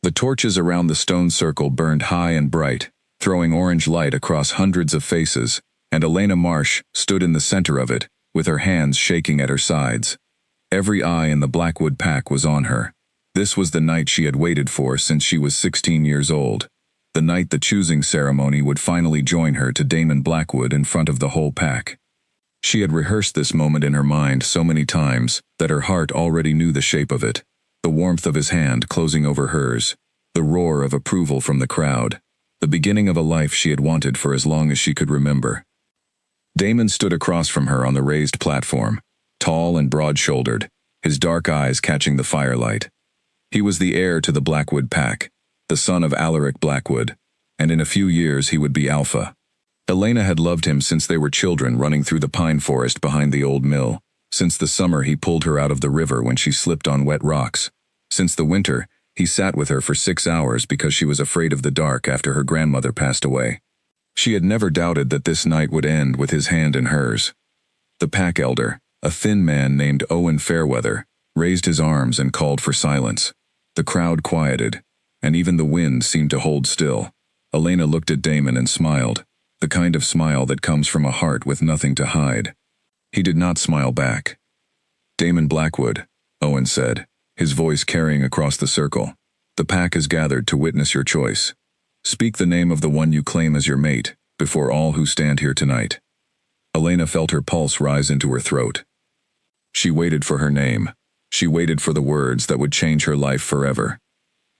The torches around the stone circle burned high and bright, throwing orange light across hundreds of faces, and Elena Marsh stood in the center of it, with her hands shaking at her sides. Every eye in the Blackwood pack was on her. This was the night she had waited for since she was 16 years old. The night the choosing ceremony would finally join her to Damon Blackwood in front of the whole pack. She had rehearsed this moment in her mind so many times that her heart already knew the shape of it. The warmth of his hand closing over hers, the roar of approval from the crowd, the beginning of a life she had wanted for as long as she could remember. Damon stood across from her on the raised platform, tall and broad-shouldered, his dark eyes catching the firelight. He was the heir to the Blackwood pack, the son of Alaric Blackwood, and in a few years he would be Alpha. Elena had loved him since they were children running through the pine forest behind the old mill, since the summer he pulled her out of the river when she slipped on wet rocks, since the winter he sat with her for 6 hours because she was afraid of the dark after her grandmother passed away. She had never doubted that this night would end with his hand in hers. The pack elder, a thin man named Owen Fairweather, raised his arms and called for silence. The crowd quieted, and even the wind seemed to hold still. Elena looked at Damon and smiled, the kind of smile that comes from a heart with nothing to hide. He did not smile back. "Damon Blackwood," Owen said, his voice carrying across the circle. "The pack is gathered to witness your choice. Speak the name of the one you claim as your mate, before all who stand here tonight." Elena felt her pulse rise into her throat. She waited for her name. She waited for the words that would change her life forever.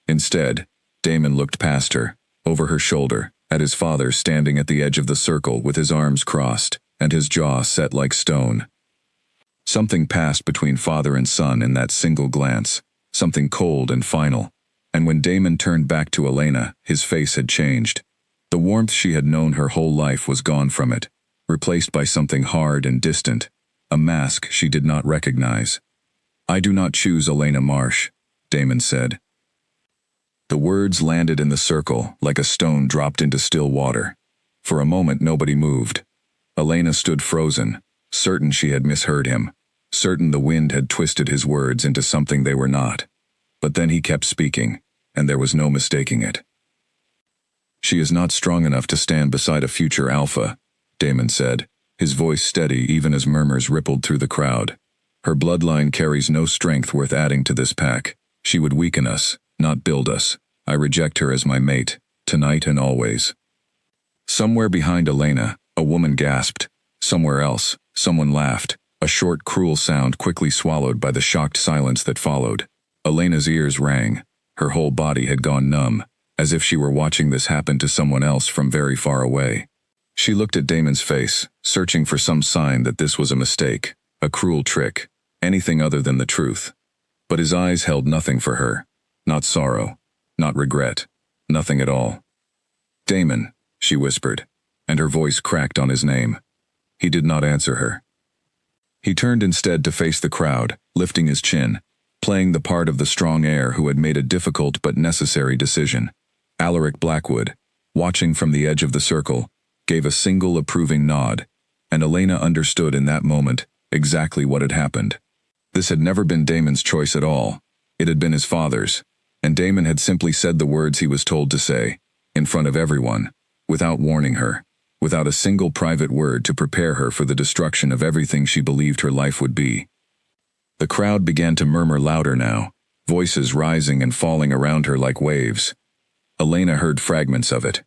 Instead, Damon looked past her, over her shoulder, at his father standing at the edge of the circle with his arms crossed, and his jaw set like stone. Something passed between father and son in that single glance, something cold and final, and when Damon turned back to Elena, his face had changed. The warmth she had known her whole life was gone from it, replaced by something hard and distant, a mask she did not recognize. "I do not choose Elena Marsh," Damon said. The words landed in the circle like a stone dropped into still water. For a moment nobody moved. Elena stood frozen, certain she had misheard him, certain the wind had twisted his words into something they were not. But then he kept speaking, and there was no mistaking it. "She is not strong enough to stand beside a future Alpha," Damon said, his voice steady even as murmurs rippled through the crowd. "Her bloodline carries no strength worth adding to this pack. She would weaken us, not build us. I reject her as my mate, tonight and always." Somewhere behind Elena, a woman gasped. Somewhere else, someone laughed, a short, cruel sound quickly swallowed by the shocked silence that followed. Elena's ears rang. Her whole body had gone numb, as if she were watching this happen to someone else from very far away. She looked at Damon's face, searching for some sign that this was a mistake, a cruel trick, anything other than the truth. But his eyes held nothing for her. Not sorrow, not regret, nothing at all. "Damon," she whispered, and her voice cracked on his name. He did not answer her. He turned instead to face the crowd, lifting his chin, playing the part of the strong heir who had made a difficult but necessary decision. Alaric Blackwood, watching from the edge of the circle, gave a single approving nod, and Elena understood in that moment exactly what had happened. This had never been Damon's choice at all. It had been his father's, and Damon had simply said the words he was told to say, in front of everyone, without warning her, without a single private word to prepare her for the destruction of everything she believed her life would be. The crowd began to murmur louder now, voices rising and falling around her like waves. Elena heard fragments of it.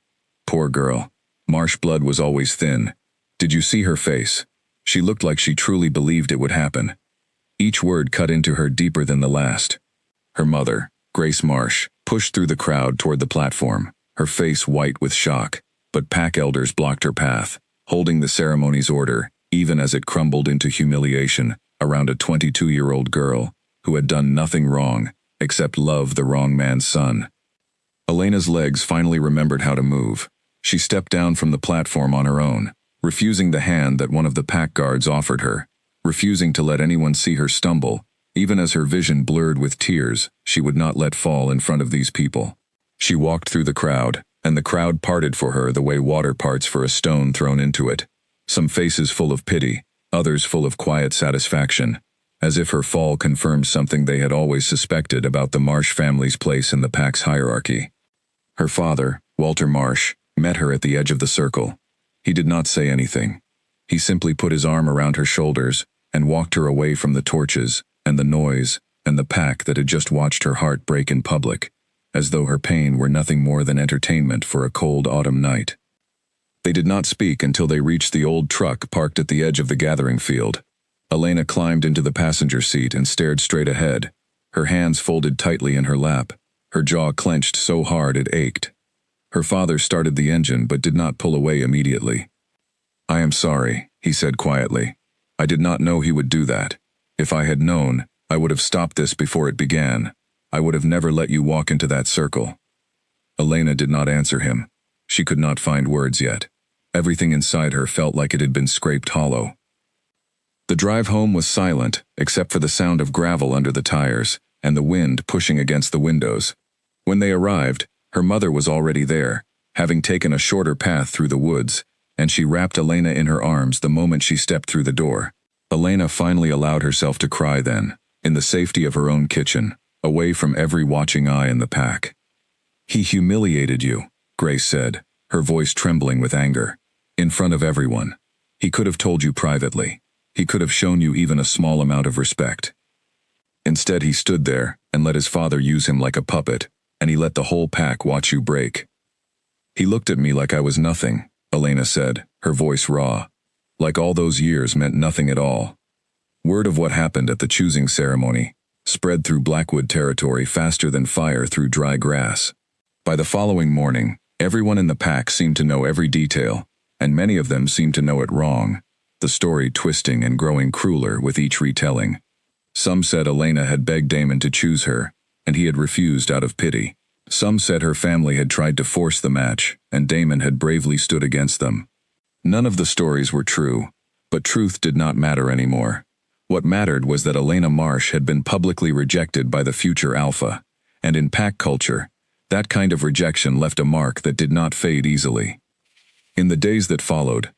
Poor girl. Marsh blood was always thin. Did you see her face? She looked like she truly believed it would happen. Each word cut into her deeper than the last. Her mother, Grace Marsh, pushed through the crowd toward the platform, her face white with shock, but pack elders blocked her path, holding the ceremony's order, even as it crumbled into humiliation around a 22-year-old girl who had done nothing wrong except love the wrong man's son. Elena's legs finally remembered how to move. She stepped down from the platform on her own, refusing the hand that one of the pack guards offered her, refusing to let anyone see her stumble. Even as her vision blurred with tears, she would not let fall in front of these people. She walked through the crowd, and the crowd parted for her the way water parts for a stone thrown into it. Some faces full of pity, others full of quiet satisfaction. as if her fall confirmed something they had always suspected about the Marsh family's place in the pack's hierarchy. Her father, Walter Marsh, met her at the edge of the circle. He did not say anything. He simply put his arm around her shoulders and walked her away from the torches and the noise and the pack that had just watched her heart break in public, as though her pain were nothing more than entertainment for a cold autumn night. They did not speak until they reached the old truck parked at the edge of the gathering field. Elena climbed into the passenger seat and stared straight ahead, her hands folded tightly in her lap, her jaw clenched so hard it ached. Her father started the engine but did not pull away immediately. "I am sorry," he said quietly. "I did not know he would do that. If I had known, I would have stopped this before it began. I would have never let you walk into that circle." Elena did not answer him. She could not find words yet. Everything inside her felt like it had been scraped hollow. The drive home was silent, except for the sound of gravel under the tires and the wind pushing against the windows. When they arrived, her mother was already there, having taken a shorter path through the woods, and she wrapped Elena in her arms the moment she stepped through the door. Elena finally allowed herself to cry then, in the safety of her own kitchen, away from every watching eye in the pack. "He humiliated you," Grace said, her voice trembling with anger. "In front of everyone. He could have told you privately. He could have shown you even a small amount of respect. Instead, he stood there and let his father use him like a puppet, and he let the whole pack watch you break." "He looked at me like I was nothing," Elena said, her voice raw. Like all those years meant nothing at all. Word of what happened at the choosing ceremony spread through Blackwood territory faster than fire through dry grass. By the following morning, everyone in the pack seemed to know every detail, and many of them seemed to know it wrong, the story twisting and growing crueler with each retelling. Some said Elena had begged Damon to choose her, and he had refused out of pity. Some said her family had tried to force the match, and Damon had bravely stood against them. None of the stories were true, but truth did not matter anymore. What mattered was that Elena Marsh had been publicly rejected by the future alpha, and in pack culture, that kind of rejection left a mark that did not fade easily. In the days that followed,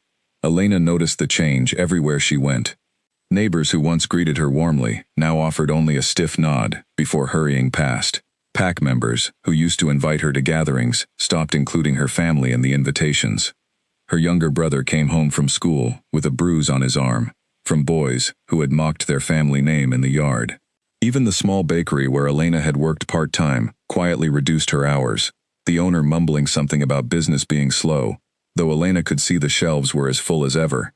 Elena noticed the change everywhere she went. Neighbors who once greeted her warmly now offered only a stiff nod before hurrying past. Pack members, who used to invite her to gatherings, stopped including her family in the invitations. Her younger brother came home from school with a bruise on his arm, from boys who had mocked their family name in the yard. Even the small bakery where Elena had worked part-time quietly reduced her hours, the owner mumbling something about business being slow, though Elena could see the shelves were as full as ever.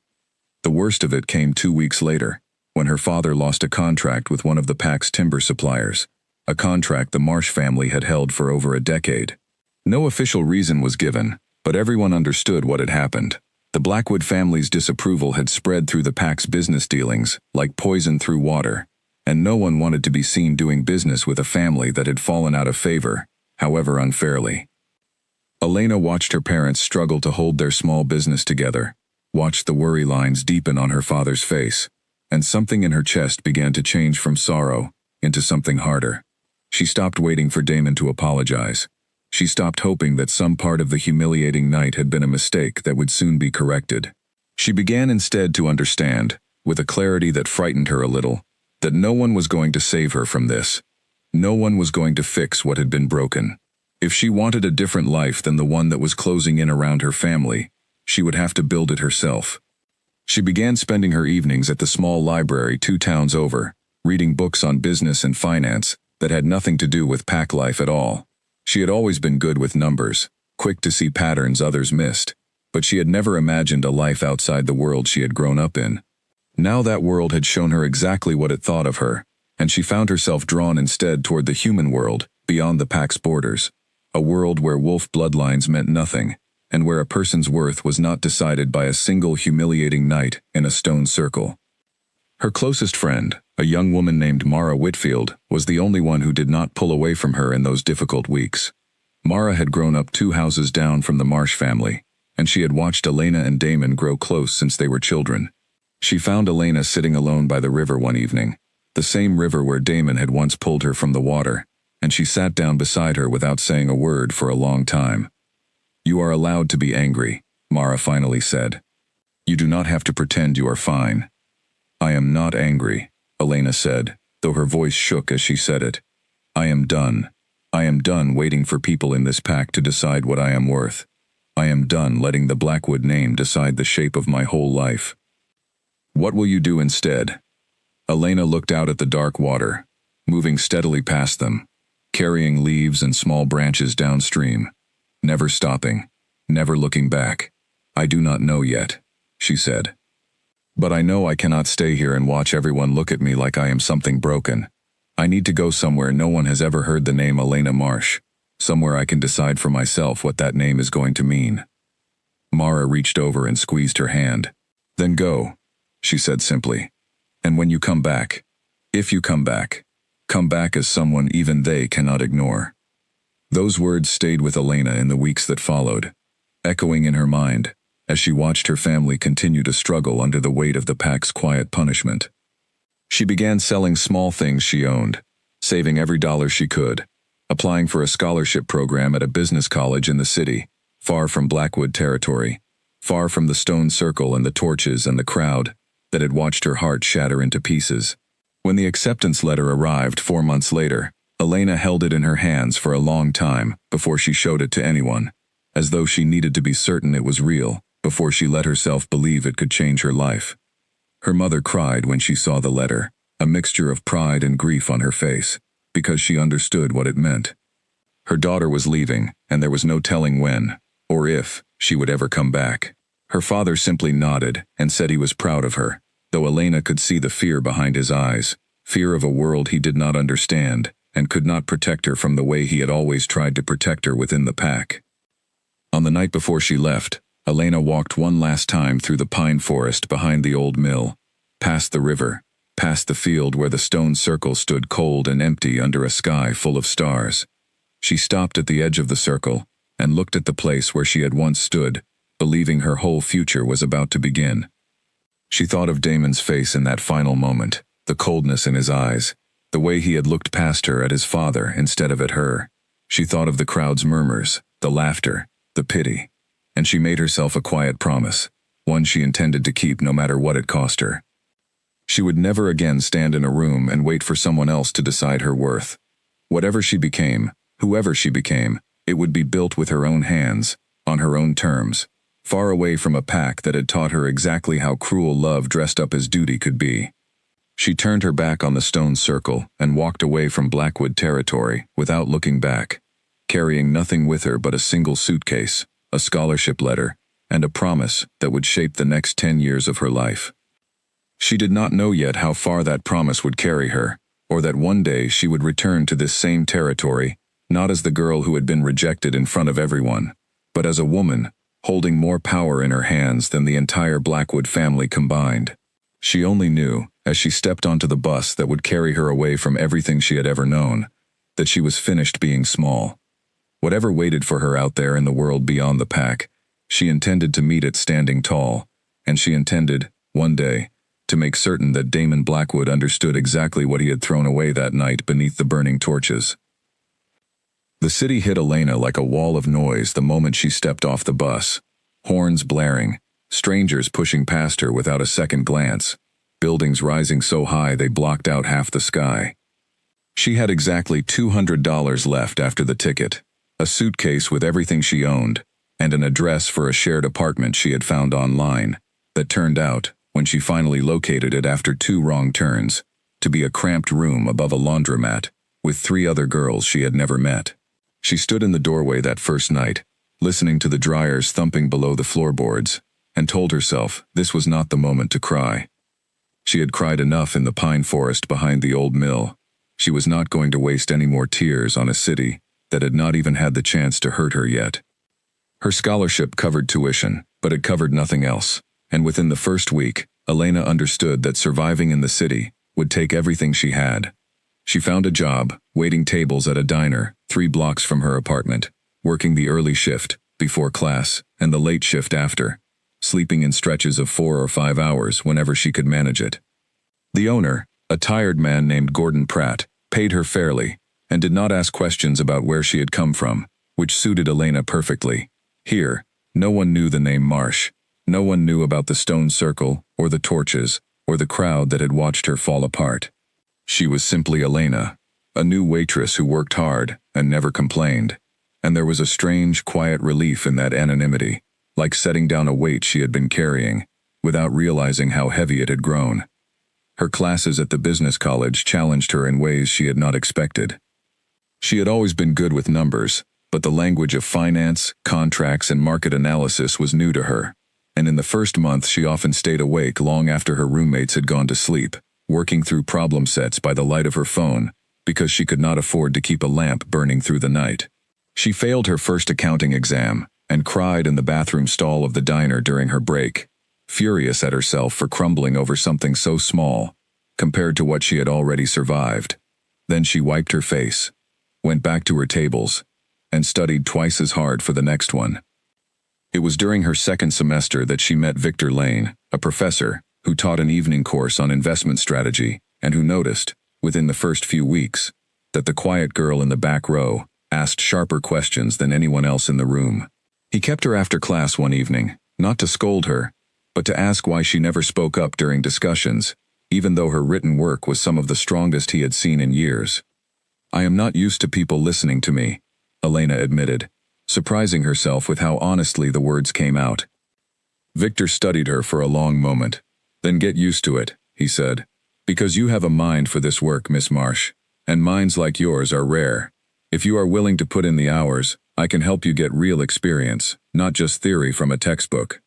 The worst of it came 2 weeks later, when her father lost a contract with one of the pack's timber suppliers, a contract the Marsh family had held for over a decade. No official reason was given, but everyone understood what had happened. The Blackwood family's disapproval had spread through the pack's business dealings, like poison through water, and no one wanted to be seen doing business with a family that had fallen out of favor, however unfairly. Elena watched her parents struggle to hold their small business together, watched the worry lines deepen on her father's face, and something in her chest began to change from sorrow into something harder. She stopped waiting for Damon to apologize. She stopped hoping that some part of the humiliating night had been a mistake that would soon be corrected. She began instead to understand, with a clarity that frightened her a little, that no one was going to save her from this. No one was going to fix what had been broken. If she wanted a different life than the one that was closing in around her family, she would have to build it herself. She began spending her evenings at the small library 2 towns over, reading books on business and finance that had nothing to do with pack life at all. She had always been good with numbers, quick to see patterns others missed, but she had never imagined a life outside the world she had grown up in. Now that world had shown her exactly what it thought of her, and she found herself drawn instead toward the human world, beyond the pack's borders, a world where wolf bloodlines meant nothing, and where a person's worth was not decided by a single humiliating night in a stone circle. Her closest friend, a young woman named Mara Whitfield, was the only one who did not pull away from her in those difficult weeks. Mara had grown up 2 houses down from the Marsh family, and she had watched Elena and Damon grow close since they were children. She found Elena sitting alone by the river one evening, the same river where Damon had once pulled her from the water, and she sat down beside her without saying a word for a long time. "You are allowed to be angry," Mara finally said. "You do not have to pretend you are fine." "I am not angry," Elena said, though her voice shook as she said it. I am done. I am done waiting for people in this pack to decide what I am worth. I am done letting the Blackwood name decide the shape of my whole life. What will you do instead? Elena looked out at the dark water, moving steadily past them, carrying leaves and small branches downstream, never stopping, never looking back. I do not know yet, she said. But I know I cannot stay here and watch everyone look at me like I am something broken. I need to go somewhere no one has ever heard the name Elena Marsh, somewhere I can decide for myself what that name is going to mean. Mara reached over and squeezed her hand. Then go, she said simply. And when you come back, if you come back as someone even they cannot ignore. Those words stayed with Elena in the weeks that followed, echoing in her mind as she watched her family continue to struggle under the weight of the pack's quiet punishment. She began selling small things she owned, saving every dollar she could, applying for a scholarship program at a business college in the city, far from Blackwood territory, far from the stone circle and the torches and the crowd that had watched her heart shatter into pieces. When the acceptance letter arrived 4 months later, Elena held it in her hands for a long time before she showed it to anyone, as though she needed to be certain it was real before she let herself believe it could change her life. Her mother cried when she saw the letter, a mixture of pride and grief on her face, because she understood what it meant. Her daughter was leaving, and there was no telling when, or if, she would ever come back. Her father simply nodded and said he was proud of her, though Elena could see the fear behind his eyes, fear of a world he did not understand, and could not protect her from the way he had always tried to protect her within the pack. On the night before she left, Elena walked one last time through the pine forest behind the old mill, past the river, past the field where the stone circle stood cold and empty under a sky full of stars. She stopped at the edge of the circle and looked at the place where she had once stood, believing her whole future was about to begin. She thought of Damon's face in that final moment, the coldness in his eyes, the way he had looked past her at his father instead of at her. She thought of the crowd's murmurs, the laughter, the pity, and she made herself a quiet promise, one she intended to keep no matter what it cost her. She would never again stand in a room and wait for someone else to decide her worth. Whatever she became, whoever she became, it would be built with her own hands, on her own terms, far away from a pack that had taught her exactly how cruel love dressed up as duty could be. She turned her back on the stone circle and walked away from Blackwood territory without looking back, carrying nothing with her but a single suitcase, a scholarship letter, and a promise that would shape the next 10 years of her life. She did not know yet how far that promise would carry her, or that one day she would return to this same territory, not as the girl who had been rejected in front of everyone, but as a woman, holding more power in her hands than the entire Blackwood family combined. She only knew, as she stepped onto the bus that would carry her away from everything she had ever known, that she was finished being small. Whatever waited for her out there in the world beyond the pack, she intended to meet it standing tall, and she intended, one day, to make certain that Damon Blackwood understood exactly what he had thrown away that night beneath the burning torches. The city hit Elena like a wall of noise the moment she stepped off the bus, horns blaring, strangers pushing past her without a second glance, buildings rising so high they blocked out half the sky. She had exactly $200 left after the ticket, a suitcase with everything she owned, and an address for a shared apartment she had found online, that turned out, when she finally located it after 2 wrong turns, to be a cramped room above a laundromat, with 3 other girls she had never met. She stood in the doorway that first night, listening to the dryers thumping below the floorboards, and told herself this was not the moment to cry. She had cried enough in the pine forest behind the old mill. She was not going to waste any more tears on a city that had not even had the chance to hurt her yet. Her scholarship covered tuition, but it covered nothing else, and within the first week, Elena understood that surviving in the city would take everything she had. She found a job, waiting tables at a diner 3 blocks from her apartment, working the early shift, before class, and the late shift after, sleeping in stretches of 4 or 5 hours whenever she could manage it. The owner, a tired man named Gordon Pratt, paid her fairly, and did not ask questions about where she had come from, which suited Elena perfectly. Here, no one knew the name Marsh. No one knew about the stone circle, or the torches, or the crowd that had watched her fall apart. She was simply Elena, a new waitress who worked hard and never complained, and there was a strange, quiet relief in that anonymity, like setting down a weight she had been carrying, without realizing how heavy it had grown. Her classes at the business college challenged her in ways she had not expected. She had always been good with numbers, but the language of finance, contracts, and market analysis was new to her, and in the first month she often stayed awake long after her roommates had gone to sleep, working through problem sets by the light of her phone, because she could not afford to keep a lamp burning through the night. She failed her first accounting exam, and cried in the bathroom stall of the diner during her break, furious at herself for crumbling over something so small, compared to what she had already survived. Then she wiped her face, went back to her tables, and studied twice as hard for the next one. It was during her second semester that she met Victor Lane, a professor who taught an evening course on investment strategy and who noticed, within the first few weeks, that the quiet girl in the back row asked sharper questions than anyone else in the room. He kept her after class one evening, not to scold her, but to ask why she never spoke up during discussions, even though her written work was some of the strongest he had seen in years. "I am not used to people listening to me," Elena admitted, surprising herself with how honestly the words came out. Victor studied her for a long moment. "Then get used to it," he said, "because you have a mind for this work, Miss Marsh, and minds like yours are rare. If you are willing to put in the hours, I can help you get real experience, not just theory from a textbook."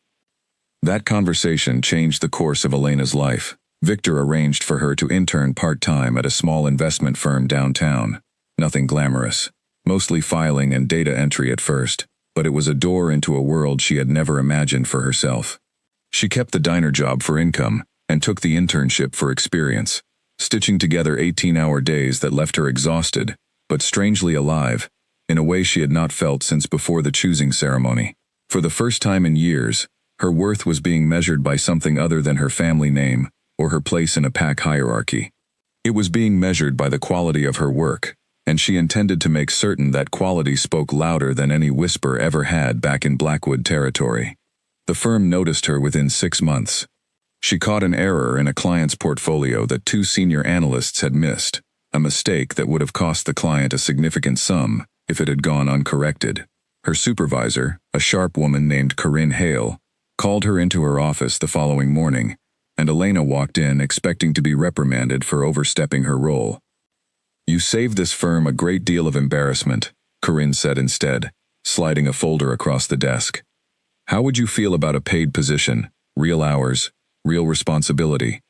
That conversation changed the course of Elena's life. Victor arranged for her to intern part-time at a small investment firm downtown. Nothing glamorous, mostly filing and data entry at first, but it was a door into a world she had never imagined for herself. She kept the diner job for income and took the internship for experience, stitching together 18-hour days that left her exhausted, but strangely alive, in a way she had not felt since before the choosing ceremony. For the first time in years, her worth was being measured by something other than her family name or her place in a pack hierarchy. It was being measured by the quality of her work, and she intended to make certain that quality spoke louder than any whisper ever had back in Blackwood territory. The firm noticed her within 6 months. She caught an error in a client's portfolio that 2 senior analysts had missed, a mistake that would have cost the client a significant sum if it had gone uncorrected. Her supervisor, a sharp woman named Corinne Hale, called her into her office the following morning, and Elena walked in expecting to be reprimanded for overstepping her role. "You saved this firm a great deal of embarrassment," Corinne said instead, sliding a folder across the desk. "How would you feel about a paid position, real hours, real responsibility?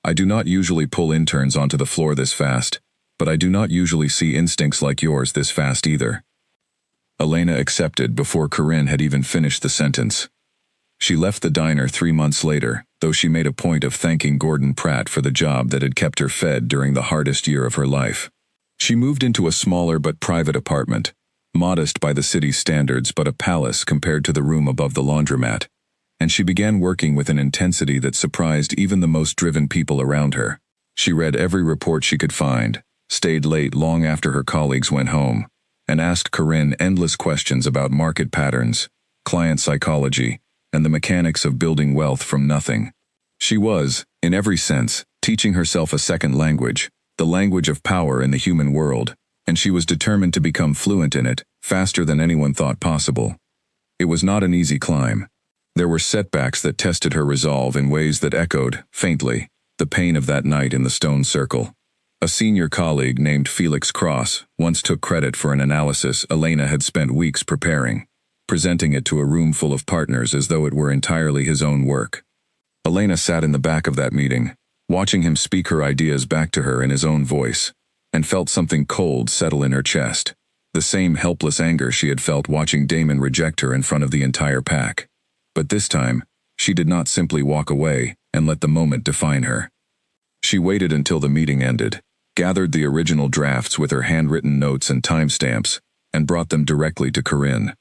I do not usually pull interns onto the floor this fast, but I do not usually see instincts like yours this fast either." Elena accepted before Corinne had even finished the sentence. She left the diner 3 months later, though she made a point of thanking Gordon Pratt for the job that had kept her fed during the hardest year of her life. She moved into a smaller but private apartment, modest by the city's standards but a palace compared to the room above the laundromat, and she began working with an intensity that surprised even the most driven people around her. She read every report she could find, stayed late long after her colleagues went home, and asked Corinne endless questions about market patterns, client psychology, and the mechanics of building wealth from nothing. She was, in every sense, teaching herself a second language, the language of power in the human world, and she was determined to become fluent in it, faster than anyone thought possible. It was not an easy climb. There were setbacks that tested her resolve in ways that echoed, faintly, the pain of that night in the stone circle. A senior colleague named Felix Cross once took credit for an analysis Elena had spent weeks preparing, presenting it to a room full of partners as though it were entirely his own work. Elena sat in the back of that meeting, watching him speak her ideas back to her in his own voice, and felt something cold settle in her chest, the same helpless anger she had felt watching Damon reject her in front of the entire pack. But this time, she did not simply walk away and let the moment define her. She waited until the meeting ended, gathered the original drafts with her handwritten notes and timestamps, and brought them directly to Corinne.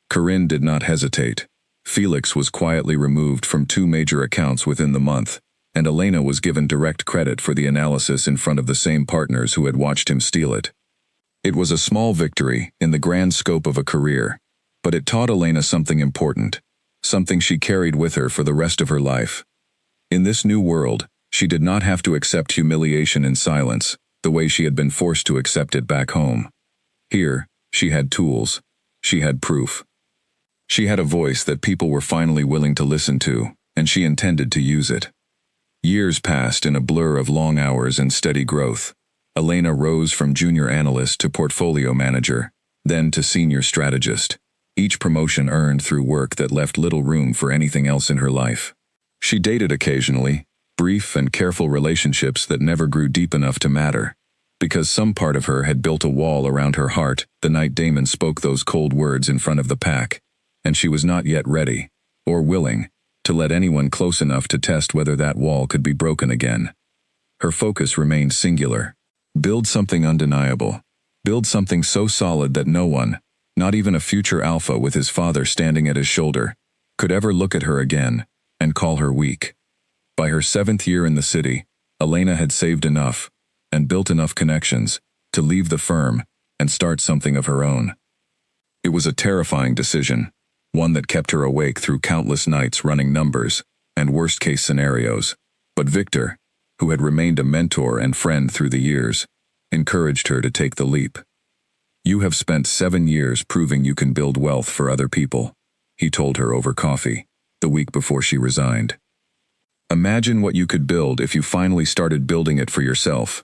Corinne did not hesitate. Felix was quietly removed from 2 major accounts within the month, and Elena was given direct credit for the analysis in front of the same partners who had watched him steal it. It was a small victory in the grand scope of a career, but it taught Elena something important, something she carried with her for the rest of her life. In this new world, She did not have to accept humiliation in silence, the way she had been forced to accept it back home. Here, she had tools. She had proof. She had a voice that people were finally willing to listen to, and she intended to use it. Years passed in a blur of long hours and steady growth. Elena rose from junior analyst to portfolio manager, then to senior strategist, each promotion earned through work that left little room for anything else in her life. She dated occasionally, brief and careful relationships that never grew deep enough to matter, because some part of her had built a wall around her heart the night Damon spoke those cold words in front of the pack, and she was not yet ready, or willing, to let anyone close enough to test whether that wall could be broken again. Her focus remained singular. Build something undeniable. Build something so solid that no one, not even a future alpha with his father standing at his shoulder, could ever look at her again and call her weak. By her 7th year in the city, Elena had saved enough and built enough connections to leave the firm and start something of her own. It was a terrifying decision, one that kept her awake through countless nights running numbers and worst-case scenarios. But Victor, who had remained a mentor and friend through the years, encouraged her to take the leap. "You have spent 7 years proving you can build wealth for other people," he told her over coffee, the week before she resigned. "Imagine what you could build if you finally started building it for yourself."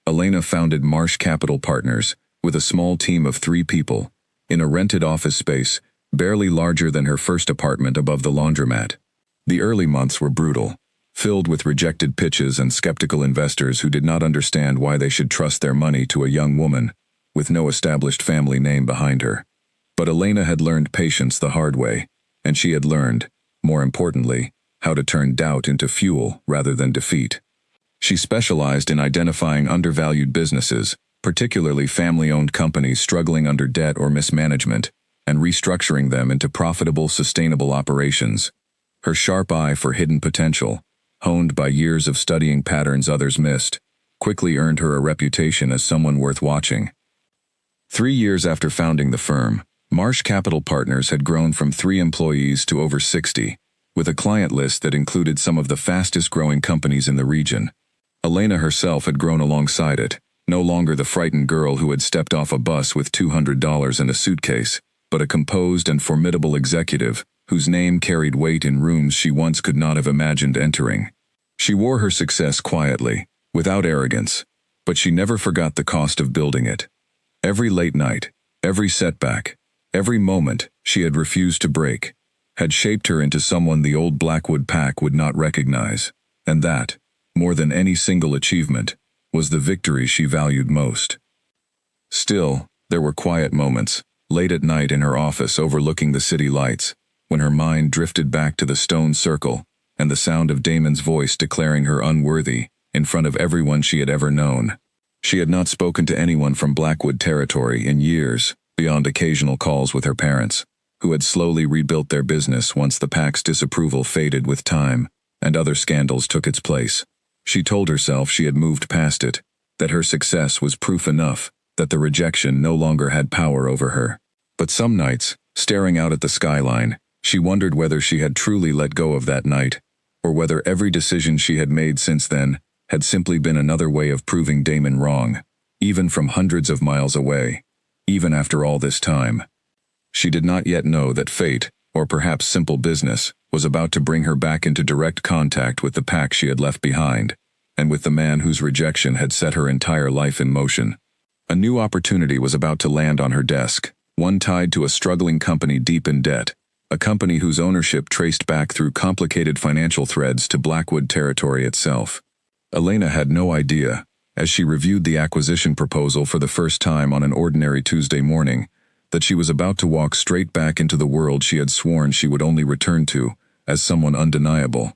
Elena founded Marsh Capital Partners with a small team of 3 people, in a rented office space barely larger than her first apartment above the laundromat. The early months were brutal, filled with rejected pitches and skeptical investors who did not understand why they should trust their money to a young woman with no established family name behind her. But Elena had learned patience the hard way, and she had learned, more importantly, how to turn doubt into fuel rather than defeat. She specialized in identifying undervalued businesses, particularly family-owned companies struggling under debt or mismanagement, and restructuring them into profitable, sustainable operations. Her sharp eye for hidden potential, honed by years of studying patterns others missed, quickly earned her a reputation as someone worth watching. 3 years after founding the firm, Marsh Capital Partners had grown from 3 employees to over 60, with a client list that included some of the fastest-growing companies in the region. Elena herself had grown alongside it, no longer the frightened girl who had stepped off a bus with $200 in a suitcase, but a composed and formidable executive whose name carried weight in rooms she once could not have imagined entering. She wore her success quietly, without arrogance, but she never forgot the cost of building it. Every late night, every setback, every moment she had refused to break, had shaped her into someone the old Blackwood pack would not recognize, and that, more than any single achievement, was the victory she valued most. Still, there were quiet moments, late at night in her office overlooking the city lights, when her mind drifted back to the stone circle and the sound of Damon's voice declaring her unworthy in front of everyone she had ever known. She had not spoken to anyone from Blackwood territory in years, beyond occasional calls with her parents, who had slowly rebuilt their business once the pack's disapproval faded with time and other scandals took its place. She told herself she had moved past it, that her success was proof enough that the rejection no longer had power over her. But some nights, staring out at the skyline, she wondered whether she had truly let go of that night, or whether every decision she had made since then had simply been another way of proving Damon wrong, even from hundreds of miles away, even after all this time. She did not yet know that fate, or perhaps simple business, was about to bring her back into direct contact with the pack she had left behind, and with the man whose rejection had set her entire life in motion. A new opportunity was about to land on her desk, one tied to a struggling company deep in debt, a company whose ownership traced back through complicated financial threads to Blackwood territory itself. Elena had no idea, as she reviewed the acquisition proposal for the first time on an ordinary Tuesday morning, that she was about to walk straight back into the world she had sworn she would only return to as someone undeniable.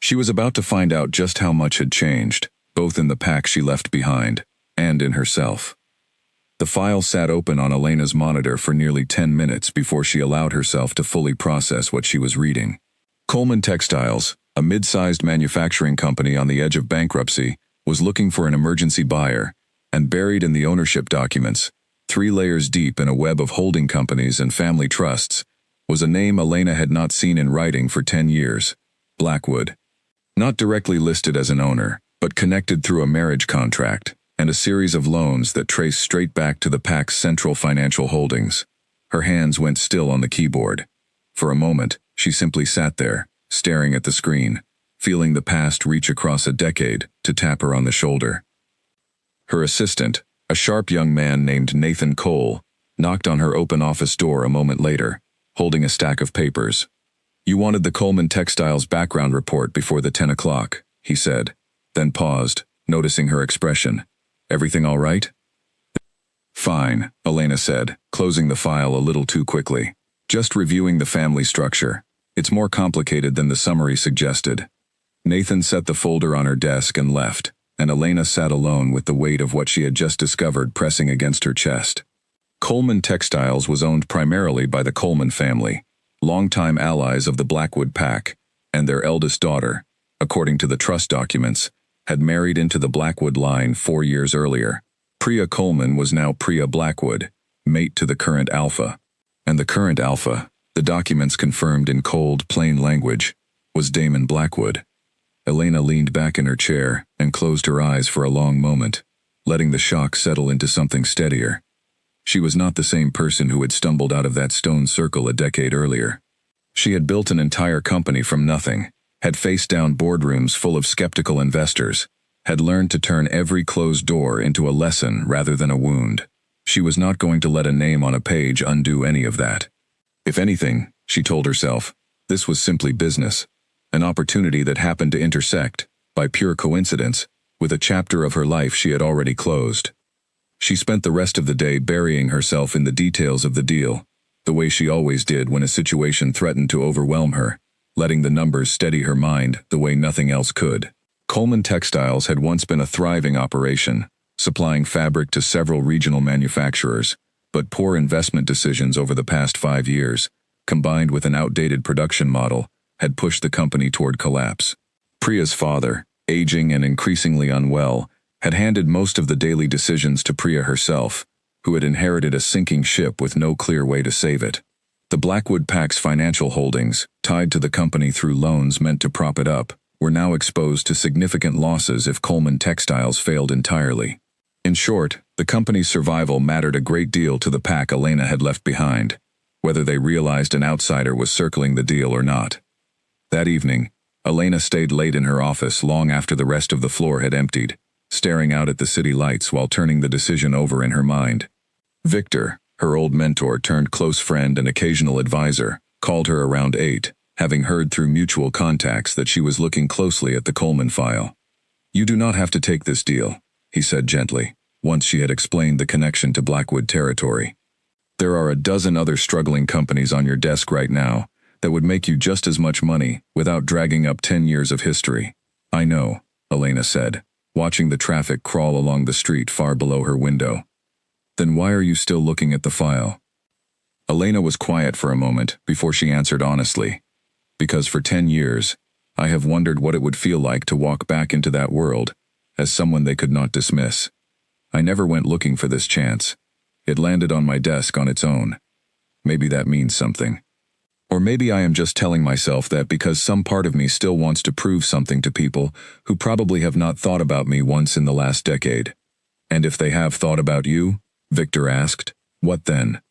She was about to find out just how much had changed, both in the pack she left behind and in herself. The file sat open on Elena's monitor for nearly 10 minutes before she allowed herself to fully process what she was reading. Coleman Textiles, a mid-sized manufacturing company on the edge of bankruptcy, was looking for an emergency buyer, and buried in the ownership documents, 3 layers deep in a web of holding companies and family trusts, was a name Elena had not seen in writing for 10 years: Blackwood. Not directly listed as an owner, but connected through a marriage contract and a series of loans that trace straight back to the PAC's central financial holdings. Her hands went still on the keyboard. For a moment, she simply sat there, staring at the screen, feeling the past reach across a decade to tap her on the shoulder. Her assistant, a sharp young man named Nathan Cole, knocked on her open office door a moment later, holding a stack of papers. "You wanted the Coleman Textiles background report before the 10 o'clock, he said, then paused, noticing her expression. "Everything all right?" "Fine," Elena said, closing the file a little too quickly. "Just reviewing the family structure. It's more complicated than the summary suggested." Nathan set the folder on her desk and left, and Elena sat alone with the weight of what she had just discovered pressing against her chest. Coleman Textiles was owned primarily by the Coleman family, longtime allies of the Blackwood PAC, and their eldest daughter, according to the trust documents, had married into the Blackwood line 4 years earlier. Priya Coleman was now Priya Blackwood, mate to the current alpha. And the current alpha, the documents confirmed in cold, plain language, was Damon Blackwood. Elena leaned back in her chair and closed her eyes for a long moment, letting the shock settle into something steadier. She was not the same person who had stumbled out of that stone circle a decade earlier. She had built an entire company from nothing, had faced down boardrooms full of skeptical investors, had learned to turn every closed door into a lesson rather than a wound. She was not going to let a name on a page undo any of that. If anything, she told herself, this was simply business, an opportunity that happened to intersect, by pure coincidence, with a chapter of her life she had already closed. She spent the rest of the day burying herself in the details of the deal, the way she always did when a situation threatened to overwhelm her, letting the numbers steady her mind the way nothing else could. Coleman Textiles had once been a thriving operation, supplying fabric to several regional manufacturers, but poor investment decisions over the past 5 years, combined with an outdated production model, had pushed the company toward collapse. Priya's father, aging and increasingly unwell, had handed most of the daily decisions to Priya herself, who had inherited a sinking ship with no clear way to save it. The Blackwood PAC's financial holdings, tied to the company through loans meant to prop it up, were now exposed to significant losses if Coleman Textiles failed entirely. In short, the company's survival mattered a great deal to the PAC Elena had left behind, whether they realized an outsider was circling the deal or not. That evening, Elena stayed late in her office long after the rest of the floor had emptied, staring out at the city lights while turning the decision over in her mind. Victor, her old mentor turned close friend and occasional advisor, called her around 8, having heard through mutual contacts that she was looking closely at the Coleman file. "You do not have to take this deal," he said gently, once she had explained the connection to Blackwood territory. "There are a dozen other struggling companies on your desk right now that would make you just as much money without dragging up 10 years of history." "I know," Elena said, watching the traffic crawl along the street far below her window. "Then why are you still looking at the file?" Elena was quiet for a moment before she answered honestly. "Because for 10 years, I have wondered what it would feel like to walk back into that world as someone they could not dismiss. I never went looking for this chance. It landed on my desk on its own. Maybe that means something. Or maybe I am just telling myself that because some part of me still wants to prove something to people who probably have not thought about me once in the last decade." "And if they have thought about you?" Victor asked. "What then?"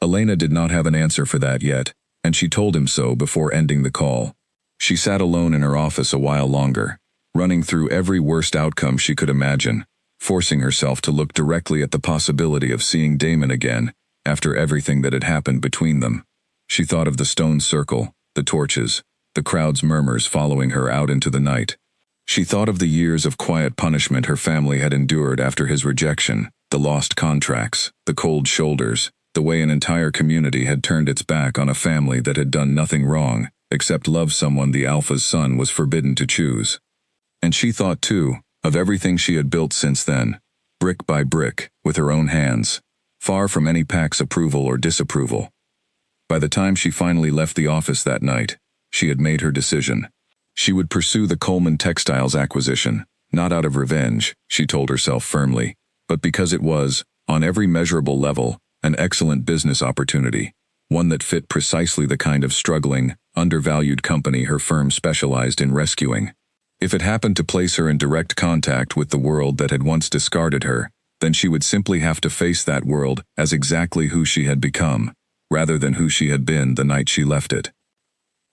Elena did not have an answer for that yet, and she told him so before ending the call. She sat alone in her office a while longer, running through every worst outcome she could imagine, forcing herself to look directly at the possibility of seeing Damon again after everything that had happened between them. She thought of the stone circle, the torches, the crowd's murmurs following her out into the night. She thought of the years of quiet punishment her family had endured after his rejection, the lost contracts, the cold shoulders, the way an entire community had turned its back on a family that had done nothing wrong except love someone the Alpha's son was forbidden to choose. And she thought, too, of everything she had built since then, brick by brick, with her own hands, far from any PAC's approval or disapproval. By the time she finally left the office that night, she had made her decision. She would pursue the Coleman Textiles acquisition, not out of revenge, she told herself firmly, but because it was, on every measurable level, an excellent business opportunity, one that fit precisely the kind of struggling, undervalued company her firm specialized in rescuing. If it happened to place her in direct contact with the world that had once discarded her, then she would simply have to face that world as exactly who she had become, rather than who she had been the night she left it.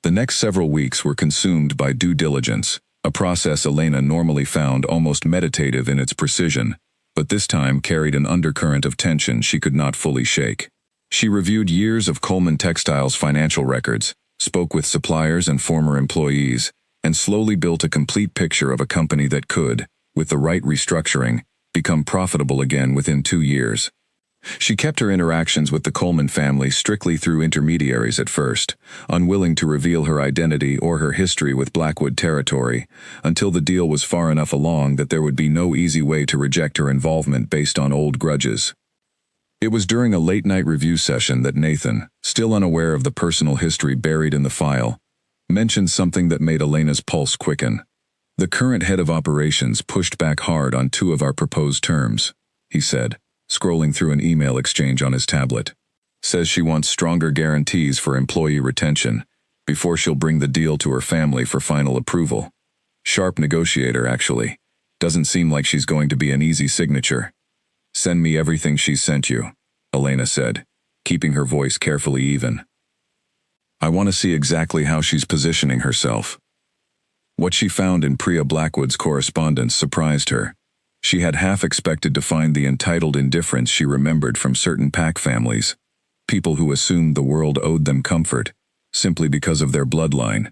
The next several weeks were consumed by due diligence, a process Elena normally found almost meditative in its precision, but this time carried an undercurrent of tension she could not fully shake. She reviewed years of Coleman Textiles' financial records, spoke with suppliers and former employees, and slowly built a complete picture of a company that could, with the right restructuring, become profitable again within 2 years. She kept her interactions with the Coleman family strictly through intermediaries at first, unwilling to reveal her identity or her history with Blackwood territory, until the deal was far enough along that there would be no easy way to reject her involvement based on old grudges. It was during a late-night review session that Nathan, still unaware of the personal history buried in the file, mentioned something that made Elena's pulse quicken. "The current head of operations pushed back hard on 2 of our proposed terms," he said, scrolling through an email exchange on his tablet. "Says she wants stronger guarantees for employee retention before she'll bring the deal to her family for final approval. Sharp negotiator, actually. Doesn't seem like she's going to be an easy signature." "Send me everything she's sent you," Elena said, keeping her voice carefully even. "I want to see exactly how she's positioning herself." What she found in Priya Blackwood's correspondence surprised her. She had half expected to find the entitled indifference she remembered from certain pack families, people who assumed the world owed them comfort, simply because of their bloodline.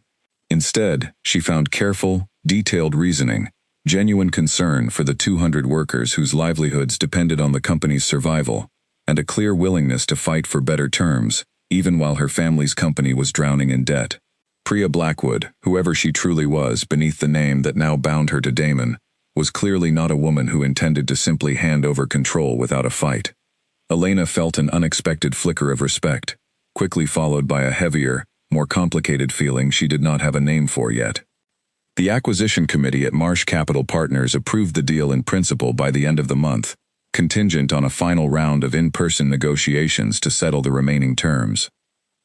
Instead, she found careful, detailed reasoning, genuine concern for the 200 workers whose livelihoods depended on the company's survival, and a clear willingness to fight for better terms, even while her family's company was drowning in debt. Priya Blackwood, whoever she truly was beneath the name that now bound her to Damon, was clearly not a woman who intended to simply hand over control without a fight. Elena felt an unexpected flicker of respect, quickly followed by a heavier, more complicated feeling she did not have a name for yet. The acquisition committee at Marsh Capital Partners approved the deal in principle by the end of the month, contingent on a final round of in-person negotiations to settle the remaining terms.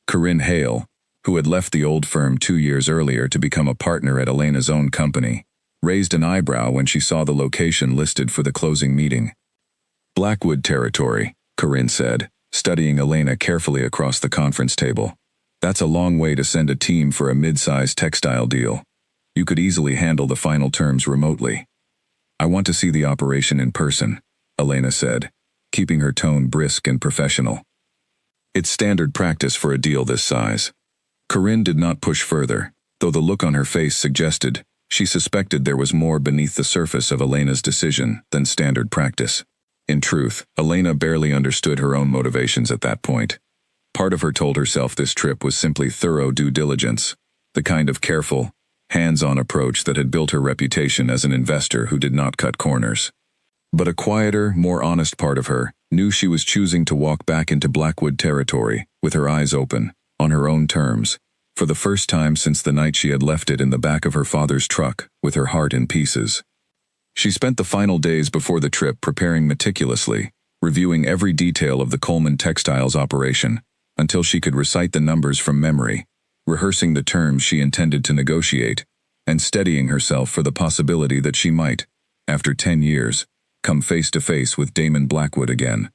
Corinne Hale, who had left the old firm 2 years earlier to become a partner at Elena's own company, raised an eyebrow when she saw the location listed for the closing meeting. "Blackwood territory," Corinne said, studying Elena carefully across the conference table. "That's a long way to send a team for a mid-sized textile deal. You could easily handle the final terms remotely." "I want to see the operation in person," Elena said, keeping her tone brisk and professional. "It's standard practice for a deal this size." Corinne did not push further, though the look on her face suggested she suspected there was more beneath the surface of Elena's decision than standard practice. In truth, Elena barely understood her own motivations at that point. Part of her told herself this trip was simply thorough due diligence, the kind of careful, hands-on approach that had built her reputation as an investor who did not cut corners. But a quieter, more honest part of her knew she was choosing to walk back into Blackwood territory, with her eyes open, on her own terms, for the first time since the night she had left it in the back of her father's truck, with her heart in pieces. She spent the final days before the trip preparing meticulously, reviewing every detail of the Coleman Textiles operation, until she could recite the numbers from memory, rehearsing the terms she intended to negotiate, and steadying herself for the possibility that she might, after 10 years, come face to face with Damon Blackwood again.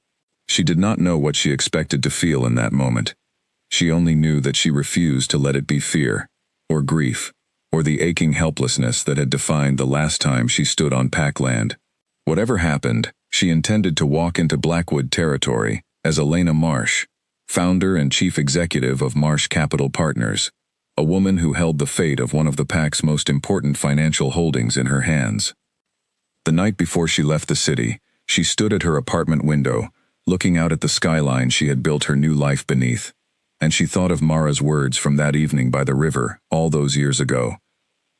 She did not know what she expected to feel in that moment. She only knew that she refused to let it be fear, or grief, or the aching helplessness that had defined the last time she stood on Packland. Whatever happened, she intended to walk into Blackwood territory as Elena Marsh, founder and chief executive of Marsh Capital Partners, a woman who held the fate of one of the pack's most important financial holdings in her hands. The night before she left the city, she stood at her apartment window, looking out at the skyline she had built her new life beneath, and she thought of Mara's words from that evening by the river all those years ago.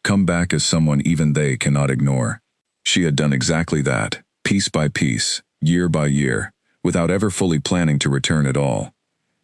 Come back as someone even they cannot ignore. She had done exactly that, piece by piece, year by year, without ever fully planning to return at all.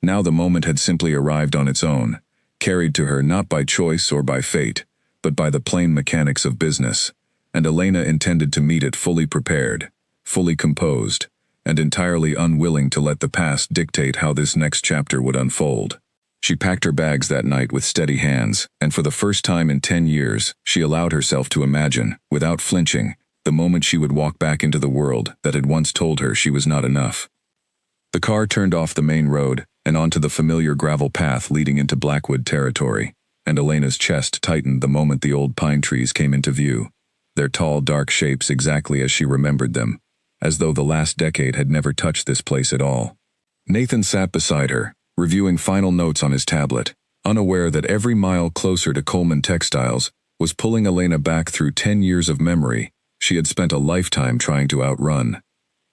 Now the moment had simply arrived on its own, carried to her not by choice or by fate, but by the plain mechanics of business, and Elena intended to meet it fully prepared, fully composed, and entirely unwilling to let the past dictate how this next chapter would unfold. She packed her bags that night with steady hands, and for the first time in 10 years, she allowed herself to imagine, without flinching, the moment she would walk back into the world that had once told her she was not enough. The car turned off the main road and onto the familiar gravel path leading into Blackwood territory, and Elena's chest tightened the moment the old pine trees came into view, their tall, dark shapes exactly as she remembered them, as though the last decade had never touched this place at all. Nathan sat beside her, reviewing final notes on his tablet, unaware that every mile closer to Coleman Textiles was pulling Elena back through 10 years of memory she had spent a lifetime trying to outrun.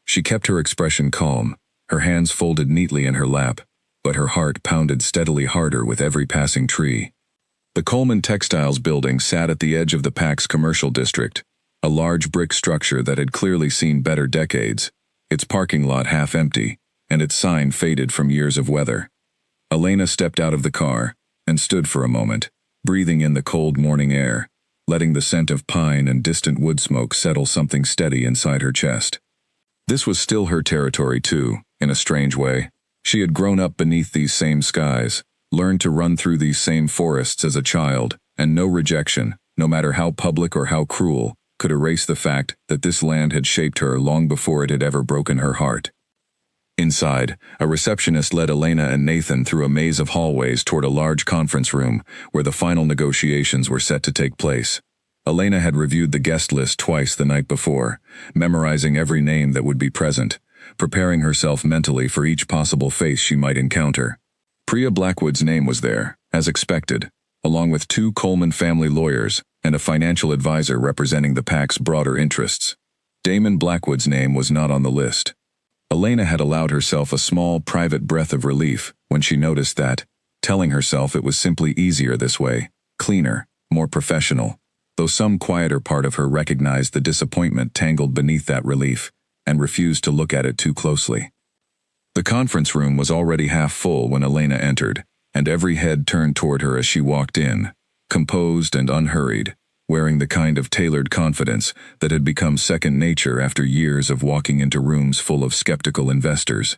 She kept her expression calm, her hands folded neatly in her lap, but her heart pounded steadily harder with every passing tree. The Coleman Textiles building sat at the edge of the PAC's commercial district, a large brick structure that had clearly seen better decades, its parking lot half empty, and its sign faded from years of weather. Elena stepped out of the car and stood for a moment, breathing in the cold morning air, letting the scent of pine and distant wood smoke settle something steady inside her chest. This was still her territory too, in a strange way. She had grown up beneath these same skies, learned to run through these same forests as a child, and no rejection, no matter how public or how cruel, could erase the fact that this land had shaped her long before it had ever broken her heart. Inside, a receptionist led Elena and Nathan through a maze of hallways toward a large conference room where the final negotiations were set to take place. Elena had reviewed the guest list twice the night before, memorizing every name that would be present, preparing herself mentally for each possible face she might encounter. Priya Blackwood's name was there, as expected, along with 2 Coleman family lawyers and a financial advisor representing the PAC's broader interests. Damon Blackwood's name was not on the list. Elena had allowed herself a small, private breath of relief when she noticed that, telling herself it was simply easier this way, cleaner, more professional, though some quieter part of her recognized the disappointment tangled beneath that relief and refused to look at it too closely. The conference room was already half full when Elena entered, and every head turned toward her as she walked in, composed and unhurried, wearing the kind of tailored confidence that had become second nature after years of walking into rooms full of skeptical investors.